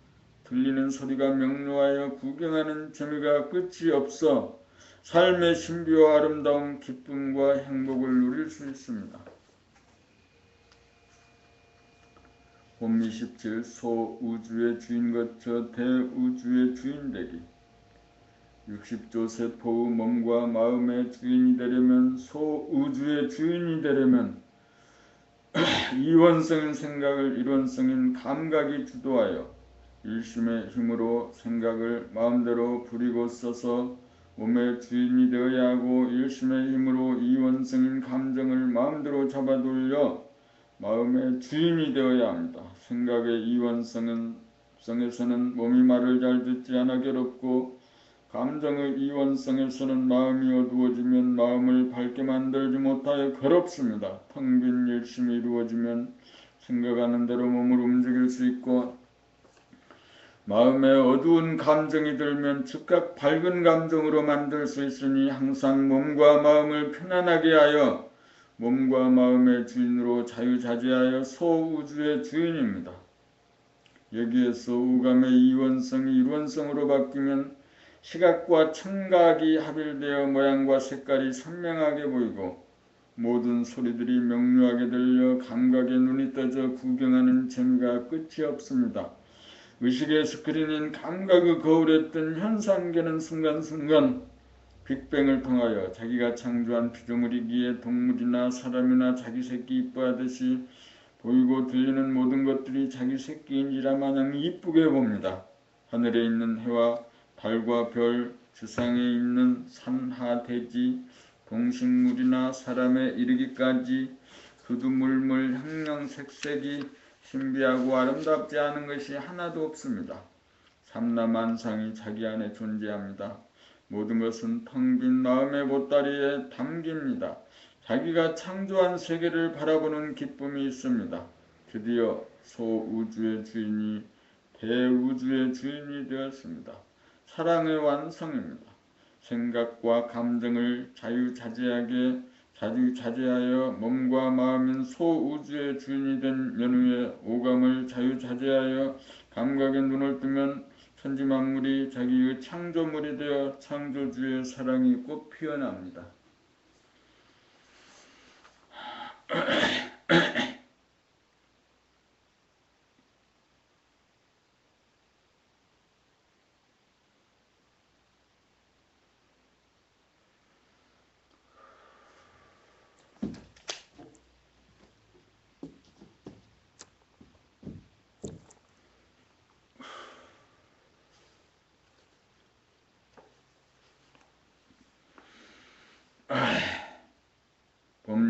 들리는 소리가 명료하여 구경하는 재미가 끝이 없어 삶의 신비와 아름다움, 기쁨과 행복을 누릴 수 있습니다. 봄 27 소우주의 주인 거쳐 대우주의 주인 되기. 60조 세포의 몸과 마음의 주인이 되려면 소우주의 주인이 되려면 이원성인 생각을 일원성인 감각이 주도하여 일심의 힘으로 생각을 마음대로 부리고 써서 몸의 주인이 되어야 하고 일심의 힘으로 이원성인 감정을 마음대로 잡아 돌려 마음의 주인이 되어야 합니다. 생각의 이원성은 합성에서는 몸이 말을 잘 듣지 않아 괴롭고 감정의 이원성에서는 마음이 어두워지면 마음을 밝게 만들지 못하여 괴롭습니다. 텅 빈 열심이 이루어지면 생각하는 대로 몸을 움직일 수 있고 마음에 어두운 감정이 들면 즉각 밝은 감정으로 만들 수 있으니 항상 몸과 마음을 편안하게 하여 몸과 마음의 주인으로 자유자재하여 소우주의 주인입니다. 여기에서 오감의 이원성이 일원성으로 바뀌면 시각과 청각이 합일되어 모양과 색깔이 선명하게 보이고 모든 소리들이 명료하게 들려 감각의 눈이 떠져 구경하는 재미가 끝이 없습니다. 의식의 스크린인 감각의 거울에 뜬 현상계는 순간순간 빅뱅을 통하여 자기가 창조한 피조물이기에 동물이나 사람이나 자기 새끼 이뻐하듯이 보이고 들리는 모든 것들이 자기 새끼인지라 마냥 이쁘게 봅니다. 하늘에 있는 해와 달과 별, 지상에 있는 산하 대지, 동식물이나 사람에 이르기까지 두두물물 형형색색이 신비하고 아름답지 않은 것이 하나도 없습니다. 삼라만상이 자기 안에 존재합니다. 모든 것은 텅 빈 마음의 보따리에 담깁니다. 자기가 창조한 세계를 바라보는 기쁨이 있습니다. 드디어 소우주의 주인이 대우주의 주인이 되었습니다. 사랑의 완성입니다. 생각과 감정을 자유자재하여 몸과 마음인 소우주의 주인이 된 연후에 오감을 자유자재하여 감각의 눈을 뜨면 천지만물이 자기의 창조물이 되어 창조주의 사랑이 꽃 피어납니다.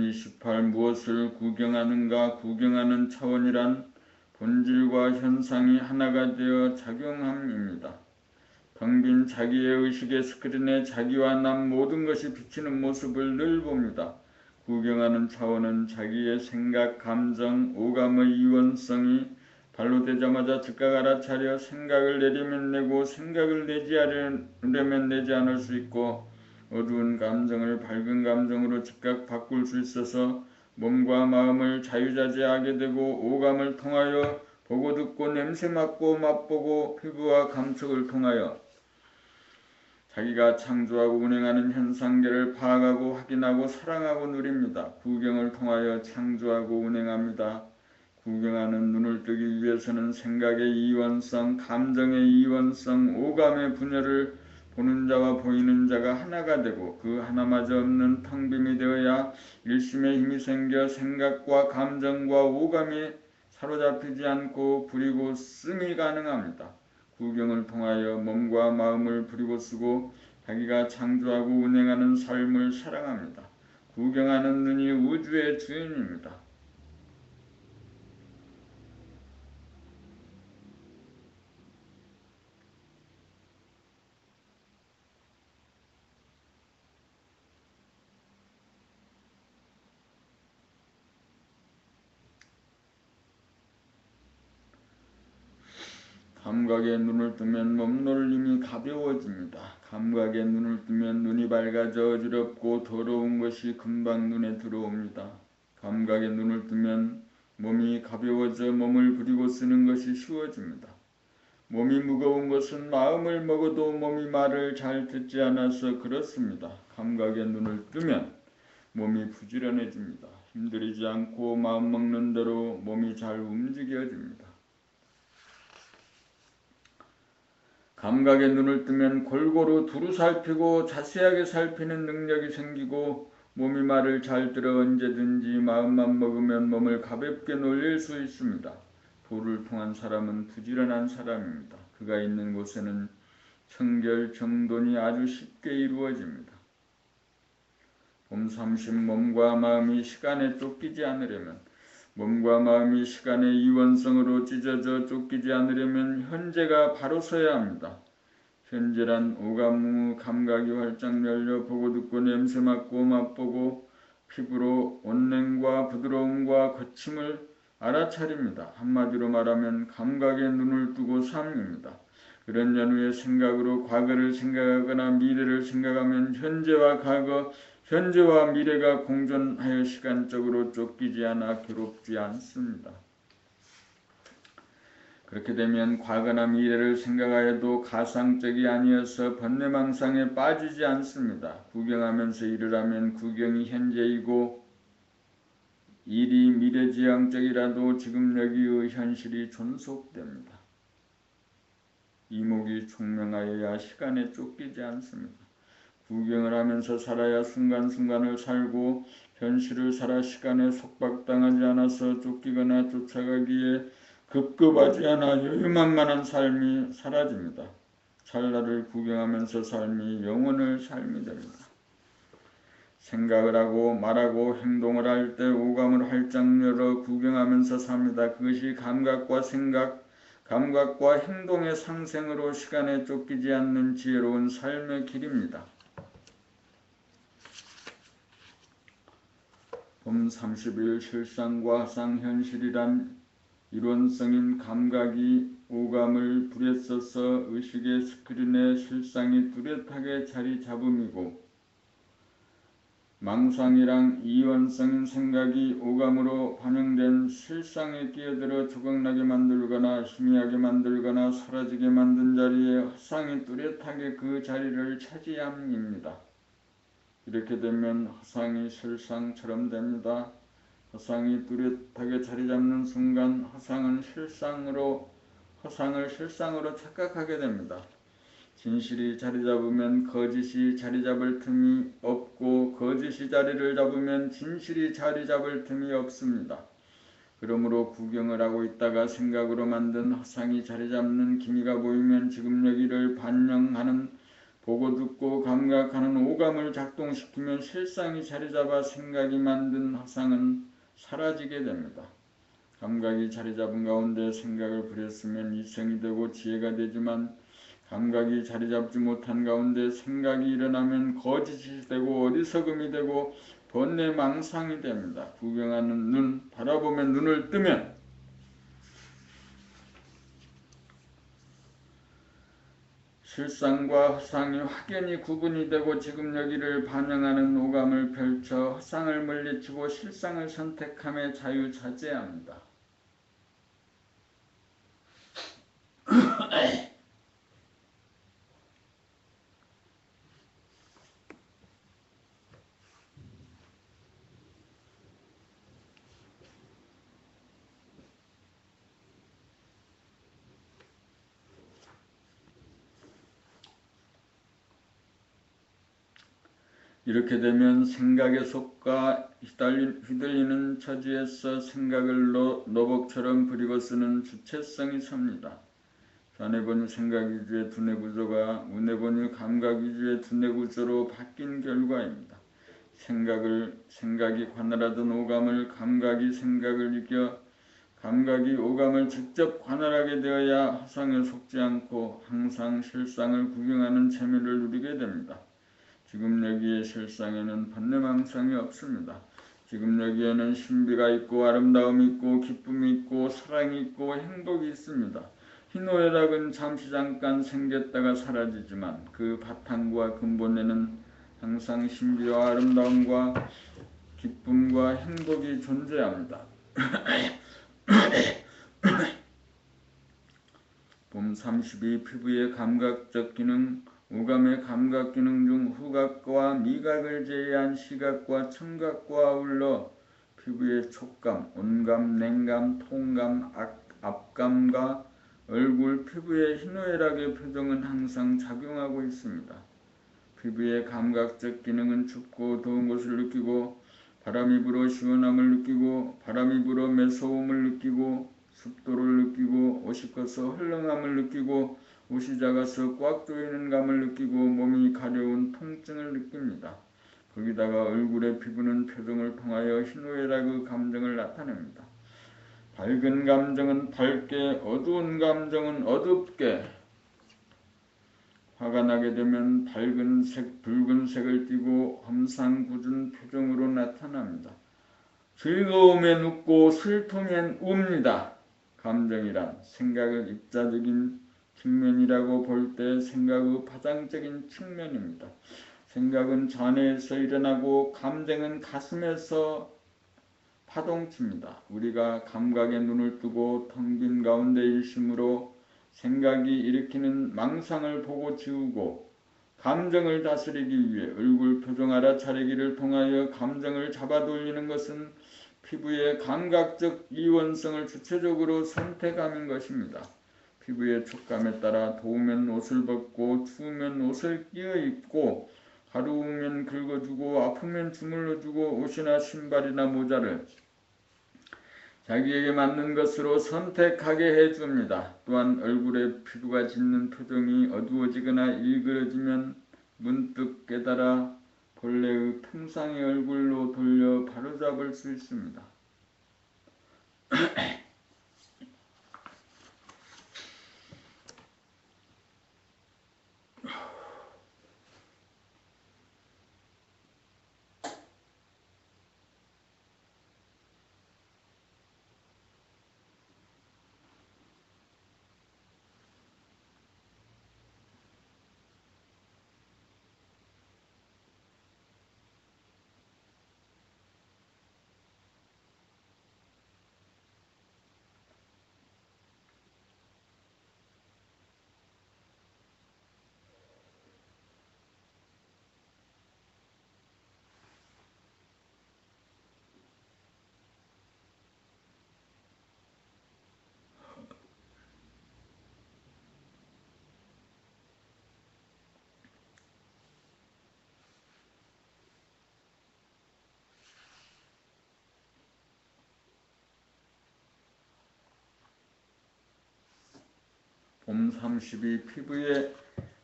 법리 18 무엇을 구경하는가? 구경하는 차원이란 본질과 현상이 하나가 되어 작용함입니다. 텅빈 자기의 의식의 스크린에 자기와 남 모든 것이 비치는 모습을 늘 봅니다. 구경하는 차원은 자기의 생각, 감정, 오감의 이원성이 발로 되자마자 즉각 알아차려 생각을 내려면 내고 생각을 내지 않으려면 내지 않을 수 있고 어두운 감정을 밝은 감정으로 즉각 바꿀 수 있어서 몸과 마음을 자유자재하게 되고 오감을 통하여 보고 듣고 냄새 맡고 맛보고 피부와 감촉을 통하여 자기가 창조하고 운행하는 현상계를 파악하고 확인하고 사랑하고 누립니다. 구경을 통하여 창조하고 운행합니다. 구경하는 눈을 뜨기 위해서는 생각의 이원성, 감정의 이원성, 오감의 분열을 보는 자와 보이는 자가 하나가 되고 그 하나마저 없는 텅빔이 되어야 일심의 힘이 생겨 생각과 감정과 오감이 사로잡히지 않고 부리고 씀이 가능합니다. 구경을 통하여 몸과 마음을 부리고 쓰고 자기가 창조하고 운행하는 삶을 사랑합니다. 구경하는 눈이 우주의 주인입니다. 감각의 눈을 뜨면 몸놀림이 가벼워집니다. 감각의 눈을 뜨면 눈이 밝아져 어지럽고 더러운 것이 금방 눈에 들어옵니다. 감각의 눈을 뜨면 몸이 가벼워져 몸을 부리고 쓰는 것이 쉬워집니다. 몸이 무거운 것은 마음을 먹어도 몸이 말을 잘 듣지 않아서 그렇습니다. 감각의 눈을 뜨면 몸이 부지런해집니다. 힘들이지 않고 마음 먹는 대로 몸이 잘 움직여집니다. 감각의 눈을 뜨면 골고루 두루 살피고 자세하게 살피는 능력이 생기고 몸이 말을 잘 들어 언제든지 마음만 먹으면 몸을 가볍게 놀릴 수 있습니다. 도를 통한 사람은 부지런한 사람입니다. 그가 있는 곳에는 청결, 정돈이 아주 쉽게 이루어집니다. 봄 30 몸과 마음이 시간에 쫓기지 않으려면 몸과 마음이 시간의 이원성으로 찢어져 쫓기지 않으려면 현재가 바로 서야 합니다. 현재란 오감 후 감각이 활짝 열려 보고 듣고 냄새 맡고 맛보고 피부로 온냉과 부드러움과 거침을 알아차립니다. 한마디로 말하면 감각에 눈을 뜨고 삶입니다. 그런 연후의 생각으로 과거를 생각하거나 미래를 생각하면 현재와 과거, 현재와 미래가 공존하여 시간적으로 쫓기지 않아 괴롭지 않습니다. 그렇게 되면 과거나 미래를 생각하여도 가상적이 아니어서 번뇌망상에 빠지지 않습니다. 구경하면서 일을 하면 구경이 현재이고 일이 미래지향적이라도 지금 여기의 현실이 존속됩니다. 이목이 총명하여야 시간에 쫓기지 않습니다. 구경을 하면서 살아야 순간순간을 살고 현실을 살아 시간에 속박당하지 않아서 쫓기거나 쫓아가기에 급급하지 않아 여유만만한 삶이 사라집니다. 찰나를 구경하면서 삶이 영원을 삶이 됩니다. 생각을 하고 말하고 행동을 할 때 오감을 활짝 열어 구경하면서 삽니다. 그것이 감각과 생각, 감각과 행동의 상생으로 시간에 쫓기지 않는 지혜로운 삶의 길입니다. 봄 30일 실상과 화상 현실이란 이론성인 감각이 오감을 불에 써서 의식의 스크린에 실상이 뚜렷하게 자리 잡음이고 망상이랑 이원성인 생각이 오감으로 반영된 실상에 끼어들어 조각나게 만들거나 희미하게 만들거나 사라지게 만든 자리에 화상이 뚜렷하게 그 자리를 차지함입니다. 이렇게 되면 화상이 실상처럼 됩니다. 화상이 뚜렷하게 자리 잡는 순간 화상을 실상으로 착각하게 됩니다. 진실이 자리 잡으면 거짓이 자리 잡을 틈이 없고 거짓이 자리를 잡으면 진실이 자리 잡을 틈이 없습니다. 그러므로 구경을 하고 있다가 생각으로 만든 화상이 자리 잡는 기미가 보이면 지금 여기를 반영하는 보고 듣고 감각하는 오감을 작동시키면 실상이 자리 잡아 생각이 만든 화상은 사라지게 됩니다. 감각이 자리 잡은 가운데 생각을 부렸으면 이성이 되고 지혜가 되지만 감각이 자리 잡지 못한 가운데 생각이 일어나면 거짓이 되고 어리석음이 되고 번뇌망상이 됩니다. 구경하는 눈, 바라보면 눈을 뜨면 실상과 화상이 확연히 구분이 되고 지금 여기를 반영하는 오감을 펼쳐 화상을 물리치고 실상을 선택함에 자유자재합니다. 이렇게 되면 생각의 속과 휘둘리는 처지에서 생각을 노복처럼 부리고 쓰는 주체성이 섭니다. 좌뇌본유 생각위주의 두뇌구조가 우뇌본유 감각위주의 두뇌구조로 바뀐 결과입니다. 생각이 관할하던 오감을 감각이 생각을 이겨 감각이 오감을 직접 관할하게 되어야 화상에 속지 않고 항상 실상을 구경하는 재미를 누리게 됩니다. 지금 여기의 실상에는 번뇌망상이 없습니다. 지금 여기에는 신비가 있고 아름다움이 있고 기쁨이 있고 사랑이 있고 행복이 있습니다. 희노애락은 잠시 잠깐 생겼다가 사라지지만 그 바탕과 근본에는 항상 신비와 아름다움과 기쁨과 행복이 존재합니다. 봄 32 피부의 감각적 기능 오감의 감각 기능 중 후각과 미각을 제외한 시각과 청각과 아울러 피부의 촉감, 온감, 냉감, 통감, 압감과 얼굴, 피부의 희노애락의 표정은 항상 작용하고 있습니다. 피부의 감각적 기능은 춥고 더운 것을 느끼고 바람이 불어 시원함을 느끼고 바람이 불어 매서움을 느끼고 습도를 느끼고 옷이 커서 헐렁함을 느끼고 옷이 작아서 꽉 조이는 감을 느끼고 몸이 가려운 통증을 느낍니다. 거기다가 얼굴의 피부는 표정을 통하여 희노애락의 감정을 나타냅니다. 밝은 감정은 밝게, 어두운 감정은 어둡게. 화가 나게 되면 밝은색, 붉은색을 띠고 험상궂은 표정으로 나타납니다. 즐거움엔 웃고 슬픔엔 웁니다. 감정이란 생각을 입자적인 측면이라고 볼 때 생각의 파장적인 측면입니다. 생각은 좌뇌에서 일어나고 감정은 가슴에서 파동칩니다. 우리가 감각에 눈을 뜨고 텅 빈 가운데 일심으로 생각이 일으키는 망상을 보고 지우고 감정을 다스리기 위해 얼굴 표정 알아차리기를 통하여 감정을 잡아돌리는 것은 피부의 감각적 이원성을 주체적으로 선택함인 것입니다. 피부의 촉감에 따라 더우면 옷을 벗고 추우면 옷을 끼어 입고 가려우면 긁어주고 아프면 주물러주고 옷이나 신발이나 모자를 자기에게 맞는 것으로 선택하게 해줍니다. 또한 얼굴에 피부가 짙는 표정이 어두워지거나 일그러지면 문득 깨달아 본래의 평상의 얼굴로 돌려 바로잡을 수 있습니다. 봄 32 피부의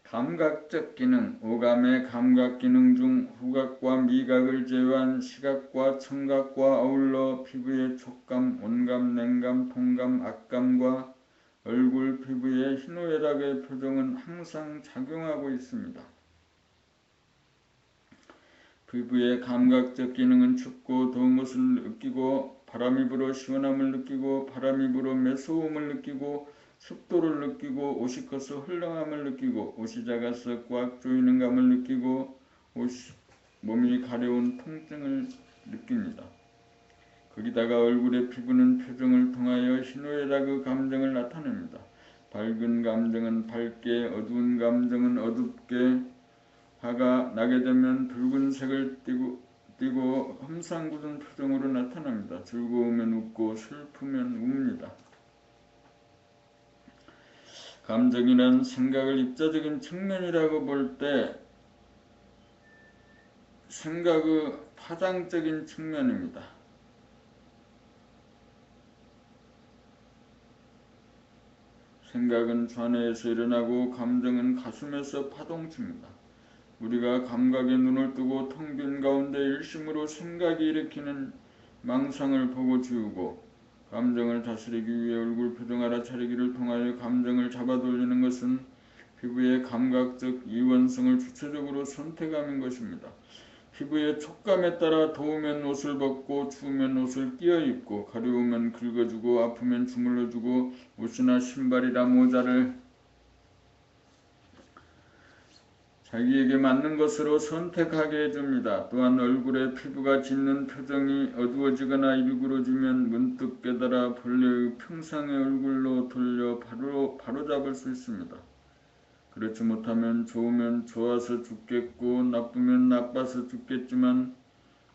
감각적 기능, 오감의 감각 기능 중 후각과 미각을 제외한 시각과 청각과 아울러 피부의 촉감, 온감, 냉감, 통감, 악감과 얼굴 피부의 희노애락의 표정은 항상 작용하고 있습니다. 피부의 감각적 기능은 춥고 더운 것을 느끼고 바람이 불어 시원함을 느끼고 바람이 불어 매서움을 느끼고 습도를 느끼고 옷이 커서 헐렁함을 느끼고 옷이 작아서 꽉 조이는 감을 느끼고 몸이 가려운 통증을 느낍니다. 거기다가 얼굴의 피부는 표정을 통하여 희노애락의 감정을 나타냅니다. 밝은 감정은 밝게, 어두운 감정은 어둡게, 화가 나게 되면 붉은색을 띠고 험상궂은 표정으로 나타납니다. 즐거우면 웃고 슬프면 웁니다. 감정이란 생각을 입자적인 측면이라고 볼 때 생각의 파장적인 측면입니다. 생각은 좌뇌에서 일어나고 감정은 가슴에서 파동칩니다. 우리가 감각에 눈을 뜨고 텅 빈 가운데 일심으로 생각이 일으키는 망상을 보고 지우고 감정을 다스리기 위해 얼굴 표정 알아차리기를 통하여 감정을 잡아돌리는 것은 피부의 감각적 이원성을 주체적으로 선택함인 것입니다. 피부의 촉감에 따라 더우면 옷을 벗고 추우면 옷을 끼어 입고 가려우면 긁어주고 아프면 주물러주고 옷이나 신발이나 모자를 자기에게 맞는 것으로 선택하게 해줍니다. 또한 얼굴에 피부가 짙는 표정이 어두워지거나 일그러지면 문득 깨달아 본래의 평상의 얼굴로 돌려 바로잡을 수 있습니다. 그렇지 못하면 좋으면 좋아서 죽겠고 나쁘면 나빠서 죽겠지만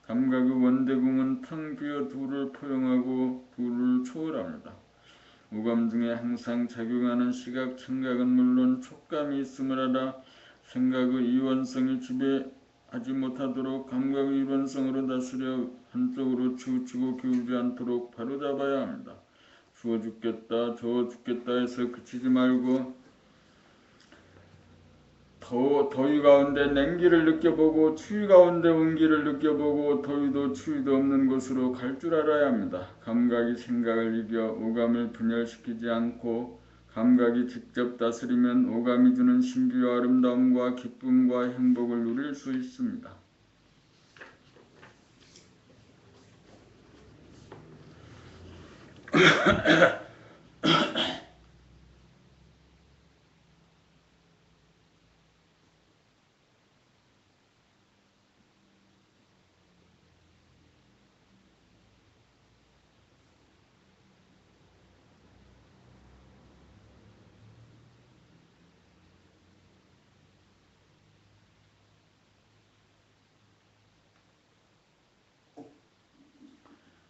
감각의 원대궁은 텅 비어 둘을 포용하고 둘을 초월합니다. 오감 중에 항상 작용하는 시각, 청각은 물론 촉감이 있음을 알아 생각의 이원성이 지배하지 못하도록 감각의 이원성으로 다스려 한쪽으로 치우치고 기울지 않도록 바로잡아야 합니다. 추워 죽겠다, 더워 죽겠다 해서 그치지 말고 더위 가운데 냉기를 느껴보고 추위 가운데 온기를 느껴보고 더위도 추위도 없는 곳으로 갈 줄 알아야 합니다. 감각이 생각을 이겨 오감을 분열시키지 않고 감각이 직접 다스리면 오감이 주는 신비와 아름다움과 기쁨과 행복을 누릴 수 있습니다.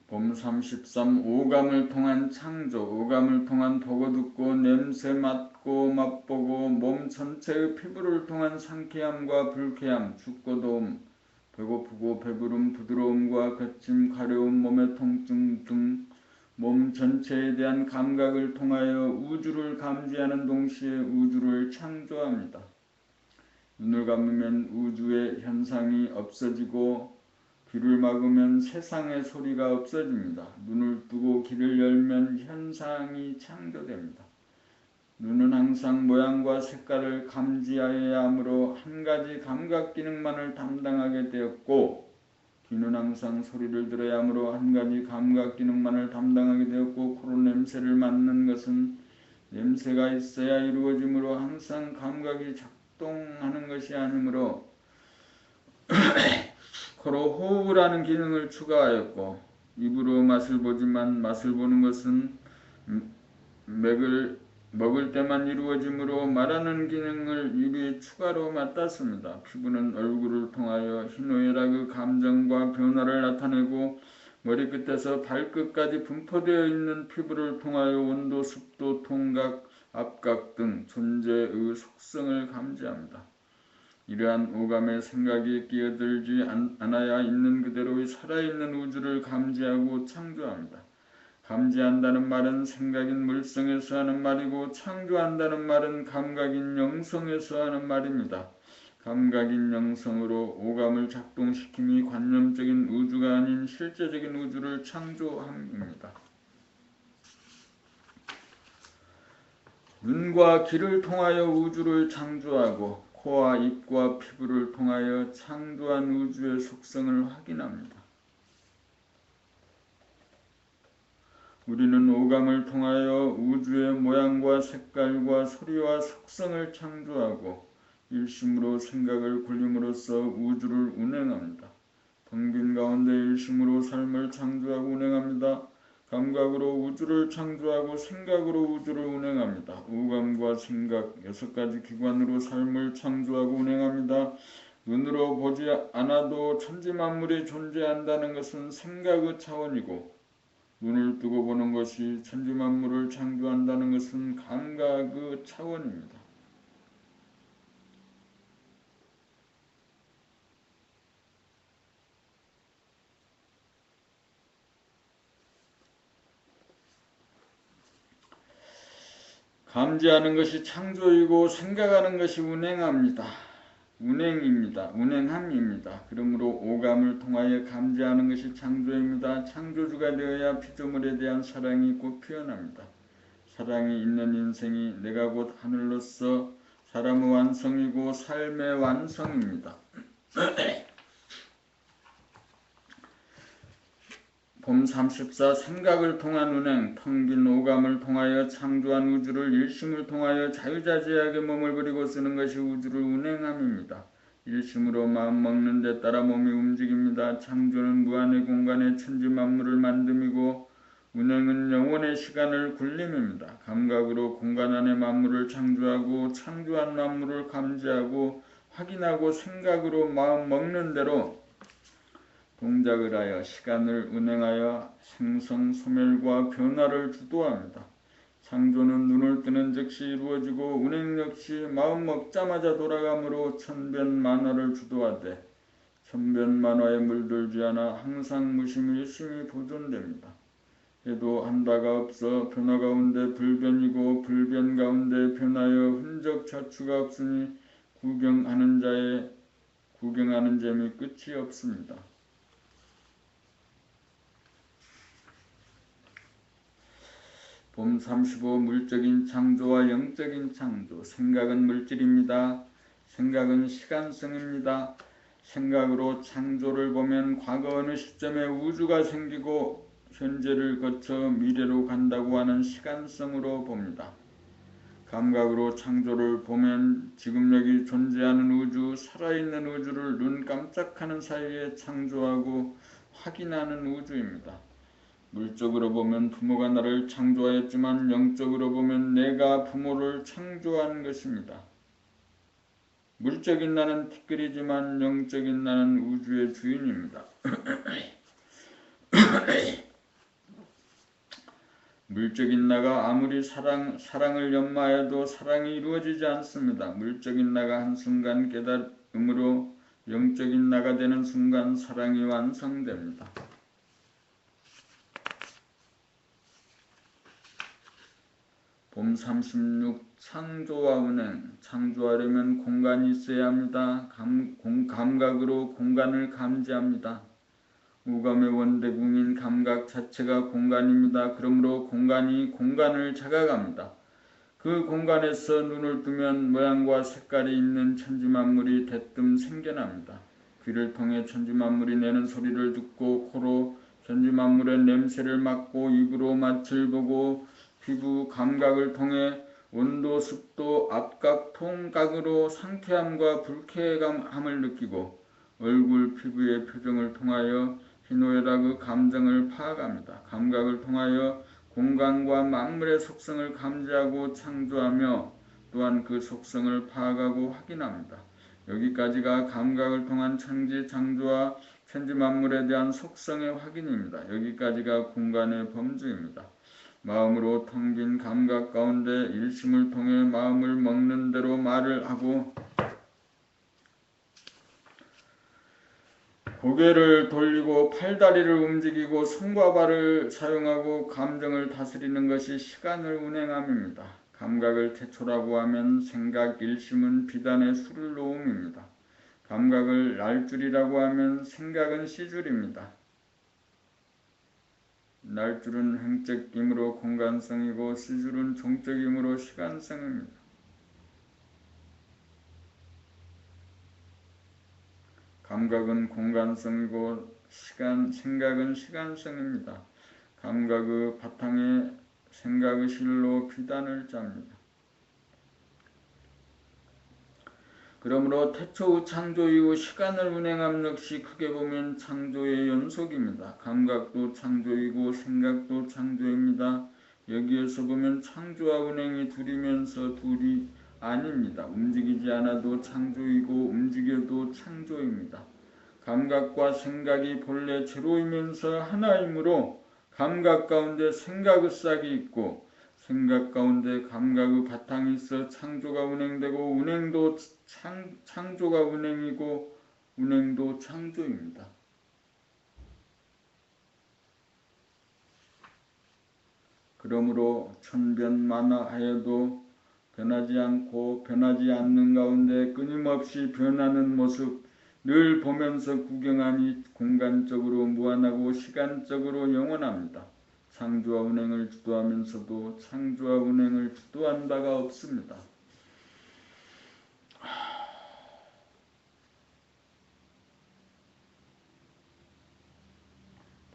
봄 33. 오감을 통한 창조. 오감을 통한 보고 듣고 냄새 맡고 맛보고 몸 전체의 피부를 통한 상쾌함과 불쾌함, 춥고 더움, 배고프고 배부름, 부드러움과 거침, 가려움, 몸의 통증 등 몸 전체에 대한 감각을 통하여 우주를 감지하는 동시에 우주를 창조합니다. 눈을 감으면 우주의 현상이 없어지고 귀를 막으면 세상의 소리가 없어집니다. 눈을 뜨고 귀를 열면 현상이 창조됩니다. 눈은 항상 모양과 색깔을 감지하여야 하므로 한 가지 감각 기능만을 담당하게 되었고, 귀는 항상 소리를 들어야 하므로 한 가지 감각 기능만을 담당하게 되었고, 코로 냄새를 맡는 것은 냄새가 있어야 이루어지므로 항상 감각이 작동하는 것이 아니므로 코로 호흡을 하는 기능을 추가하였고, 입으로 맛을 보지만 맛을 보는 것은 먹을 때만 이루어지므로 말하는 기능을 입이 추가로 맡았습니다. 피부는 얼굴을 통하여 희노애락의 감정과 변화를 나타내고 머리끝에서 발끝까지 분포되어 있는 피부를 통하여 온도, 습도, 통각, 압각 등 존재의 속성을 감지합니다. 이러한 오감의 생각이 끼어들지 않아야 있는 그대로의 살아있는 우주를 감지하고 창조합니다. 감지한다는 말은 생각인 물성에서 하는 말이고 창조한다는 말은 감각인 영성에서 하는 말입니다. 감각인 영성으로 오감을 작동시킴이 관념적인 우주가 아닌 실제적인 우주를 창조함입니다. 눈과 귀를 통하여 우주를 창조하고 코와 입과 피부를 통하여 창조한 우주의 속성을 확인합니다. 우리는 오감을 통하여 우주의 모양과 색깔과 소리와 속성을 창조하고 일심으로 생각을 굴림으로써 우주를 운행합니다. 텅 빈 가운데 일심으로 삶을 창조하고 운행합니다. 감각으로 우주를 창조하고 생각으로 우주를 운행합니다. 오감과 생각, 6가지 기관으로 삶을 창조하고 운행합니다. 눈으로 보지 않아도 천지만물이 존재한다는 것은 생각의 차원이고, 눈을 뜨고 보는 것이 천지만물을 창조한다는 것은 감각의 차원입니다. 감지하는 것이 창조이고 생각하는 것이 운행합니다. 운행함입니다. 그러므로 오감을 통하여 감지하는 것이 창조입니다. 창조주가 되어야 피조물에 대한 사랑이 곧 피어납니다. 사랑이 있는 인생이 내가 곧 하늘로서 사람의 완성이고 삶의 완성입니다. 봄 34. 생각을 통한 운행. 텅 빈 오감을 통하여 창조한 우주를 일심을 통하여 자유자재하게 몸을 부리고 쓰는 것이 우주를 운행함입니다. 일심으로 마음 먹는 데 따라 몸이 움직입니다. 창조는 무한의 공간에 천지만물을 만듦이고 운행은 영원의 시간을 굴림입니다. 감각으로 공간 안의 만물을 창조하고 창조한 만물을 감지하고 확인하고 생각으로 마음 먹는 대로 동작을 하여 시간을 운행하여 생성, 소멸과 변화를 주도합니다. 창조는 눈을 뜨는 즉시 이루어지고 운행 역시 마음 먹자마자 돌아가므로 천변만화를 주도하되 천변만화에 물들지 않아 항상 무심일심이 보존됩니다. 해도 한 바가 없어 변화 가운데 불변이고 불변 가운데 변하여 흔적 자추가 없으니 구경하는 재미 끝이 없습니다. 봄 35 물적인 창조와 영적인 창조. 생각은 물질입니다. 생각은 시간성입니다. 생각으로 창조를 보면 과거 어느 시점에 우주가 생기고 현재를 거쳐 미래로 간다고 하는 시간성으로 봅니다. 감각으로 창조를 보면 지금 여기 존재하는 우주, 살아있는 우주를 눈 깜짝하는 사이에 창조하고 확인하는 우주입니다. 물적으로 보면 부모가 나를 창조하였지만 영적으로 보면 내가 부모를 창조한 것입니다. 물적인 나는 티끌이지만 영적인 나는 우주의 주인입니다. 물적인 나가 아무리 사랑을 연마해도 사랑이 이루어지지 않습니다. 물적인 나가 한순간 깨달음으로 영적인 나가 되는 순간 사랑이 완성됩니다. 봄 36 창조와 운행. 창조하려면 공간이 있어야 합니다. 감각으로 공간을 감지합니다. 우감의 원대궁인 감각 자체가 공간입니다. 그러므로 공간이 공간을 자각합니다. 그 공간에서 눈을 뜨면 모양과 색깔이 있는 천지만물이 대뜸 생겨납니다. 귀를 통해 천지만물이 내는 소리를 듣고 코로 천지만물의 냄새를 맡고 입으로 맛을 보고 피부 감각을 통해 온도, 습도, 압각, 통각으로 상쾌함과 불쾌함을 느끼고 얼굴, 피부의 표정을 통하여 희노애락 그 감정을 파악합니다. 감각을 통하여 공간과 만물의 속성을 감지하고 창조하며 또한 그 속성을 파악하고 확인합니다. 여기까지가 감각을 통한 천지 창조와 천지 만물에 대한 속성의 확인입니다. 여기까지가 공간의 범주입니다. 마음으로 텅 빈 감각 가운데 일심을 통해 마음을 먹는 대로 말을 하고 고개를 돌리고 팔다리를 움직이고 손과 발을 사용하고 감정을 다스리는 것이 시간을 운행함입니다. 감각을 태초라고 하면 생각 일심은 비단에 술을 놓음입니다. 감각을 날줄이라고 하면 생각은 씨줄입니다. 날줄은 행적임으로 공간성이고 씨줄은 종적임으로 시간성입니다. 감각은 공간성이고 생각은 시간성입니다. 감각의 바탕에 생각의 실로 비단을 짭니다. 그러므로 태초 후 창조 이후 시간을 운행함 역시 크게 보면 창조의 연속입니다. 감각도 창조이고 생각도 창조입니다. 여기에서 보면 창조와 운행이 둘이면서 둘이 아닙니다. 움직이지 않아도 창조이고 움직여도 창조입니다. 감각과 생각이 본래 제로이면서 하나이므로 감각 가운데 생각의 싹이 있고 생각 가운데 감각의 바탕이 있어 창조가 운행되고 운행도 창조가 운행이고 운행도 창조입니다. 그러므로 천변만화하여도 변하지 않고 변하지 않는 가운데 끊임없이 변하는 모습 늘 보면서 구경하니 공간적으로 무한하고 시간적으로 영원합니다. 창조와 운행을 주도하면서도 창조와 운행을 주도한 바가 없습니다.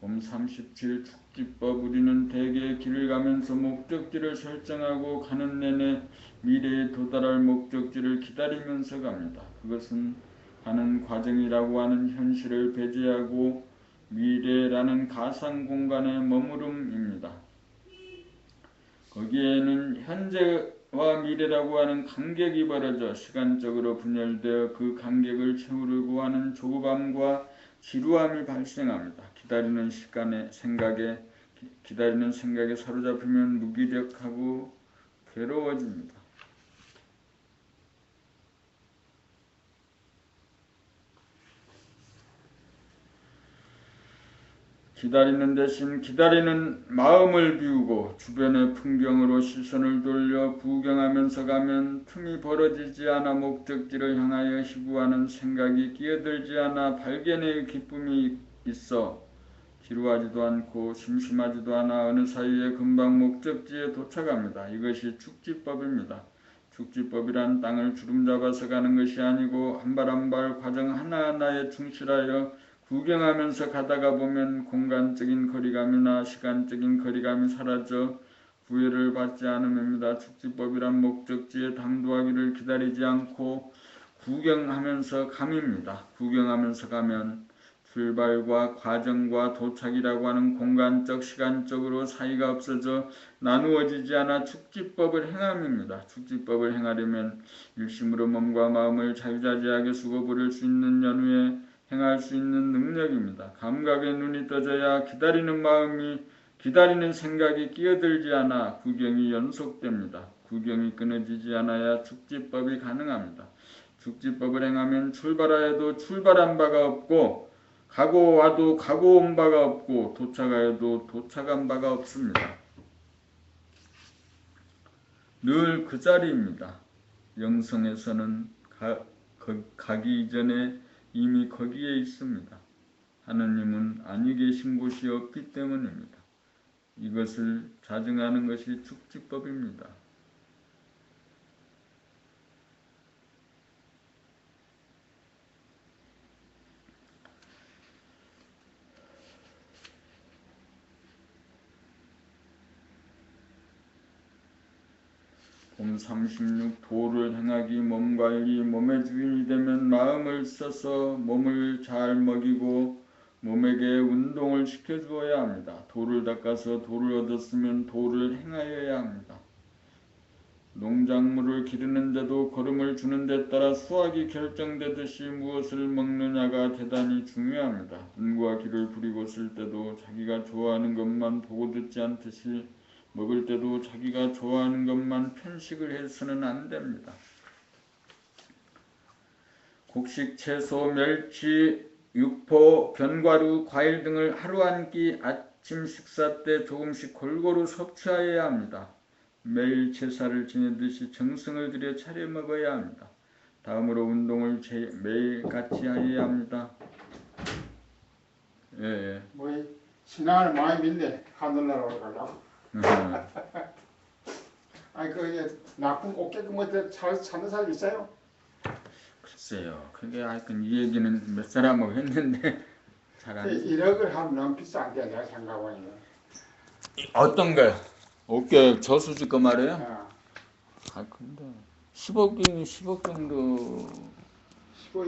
봄 37 축지법. 우리는 대개의 길을 가면서 목적지를 설정하고 가는 내내 미래에 도달할 목적지를 기다리면서 갑니다. 그것은 가는 과정이라고 하는 현실을 배제하고 미래라는 가상 공간의 머무름입니다. 거기에는 현재와 미래라고 하는 간격이 벌어져 시간적으로 분열되어 그 간격을 채우려고 하는 조급함과 지루함이 발생합니다. 기다리는 생각에 사로잡히면 무기력하고 괴로워집니다. 기다리는 대신 기다리는 마음을 비우고 주변의 풍경으로 시선을 돌려 구경하면서 가면 틈이 벌어지지 않아 목적지를 향하여 희구하는 생각이 끼어들지 않아 발견의 기쁨이 있어 지루하지도 않고 심심하지도 않아 어느 사이에 금방 목적지에 도착합니다. 이것이 축지법입니다. 축지법이란 땅을 주름잡아서 가는 것이 아니고 한 발 한 발 과정 하나하나에 충실하여 구경하면서 가다가 보면 공간적인 거리감이나 시간적인 거리감이 사라져 구애를 받지 않음입니다. 축지법이란 목적지에 당도하기를 기다리지 않고 구경하면서 감입니다. 구경하면서 가면 출발과 과정과 도착이라고 하는 공간적 시간적으로 사이가 없어져 나누어지지 않아 축지법을 행함입니다. 축지법을 행하려면 일심으로 몸과 마음을 자유자재하게 수고부릴 수 있는 연후에 행할 수 있는 능력입니다. 감각의 눈이 떠져야 기다리는 마음이 기다리는 생각이 끼어들지 않아 구경이 연속됩니다. 구경이 끊어지지 않아야 축지법이 가능합니다. 축지법을 행하면 출발하여도 출발한 바가 없고 가고 와도 가고 온 바가 없고 도착하여도 도착한 바가 없습니다. 늘 그 자리입니다. 영성에서는 가기 이전에 이미 거기에 있습니다. 하느님은 아니 계신 곳이 없기 때문입니다. 이것을 자증하는 것이 축지법입니다. 봄 36 도를 행하기 몸관리 몸의 주인이 되면 마음을 써서 몸을 잘 먹이고 몸에게 운동을 시켜주어야 합니다. 도를 닦아서 도를 얻었으면 도를 행하여야 합니다. 농작물을 기르는데도 거름을 주는 데 따라 수확이 결정되듯이 무엇을 먹느냐가 대단히 중요합니다. 눈과 귀를 부리고 쓸 때도 자기가 좋아하는 것만 보고 듣지 않듯이 먹을 때도 자기가 좋아하는 것만 편식을 해서는 안 됩니다. 곡식, 채소, 멸치, 육포, 견과류, 과일 등을 하루 한 끼 아침 식사 때 조금씩 골고루 섭취하여야 합니다. 매일 제사를 지내듯이 정성을 들여 차려 먹어야 합니다. 다음으로 운동을 매일 같이 해야 합니다. 예. 뭐 신앙을 많이 믿네. 하늘나라로 가려고. 아니 그 나쁜 꽃게끔 뭐들 찾는 사람 있어요? 글쎄요. 그게 하여튼 이 얘기는 몇 사람하고 했는데 잘 안. 1억을 하면 너무 비싼데 내가 생각해보니까. 어떤 거요? 어깨 저수지 거 말이에요? 어. 아 근데 10억 정도. 15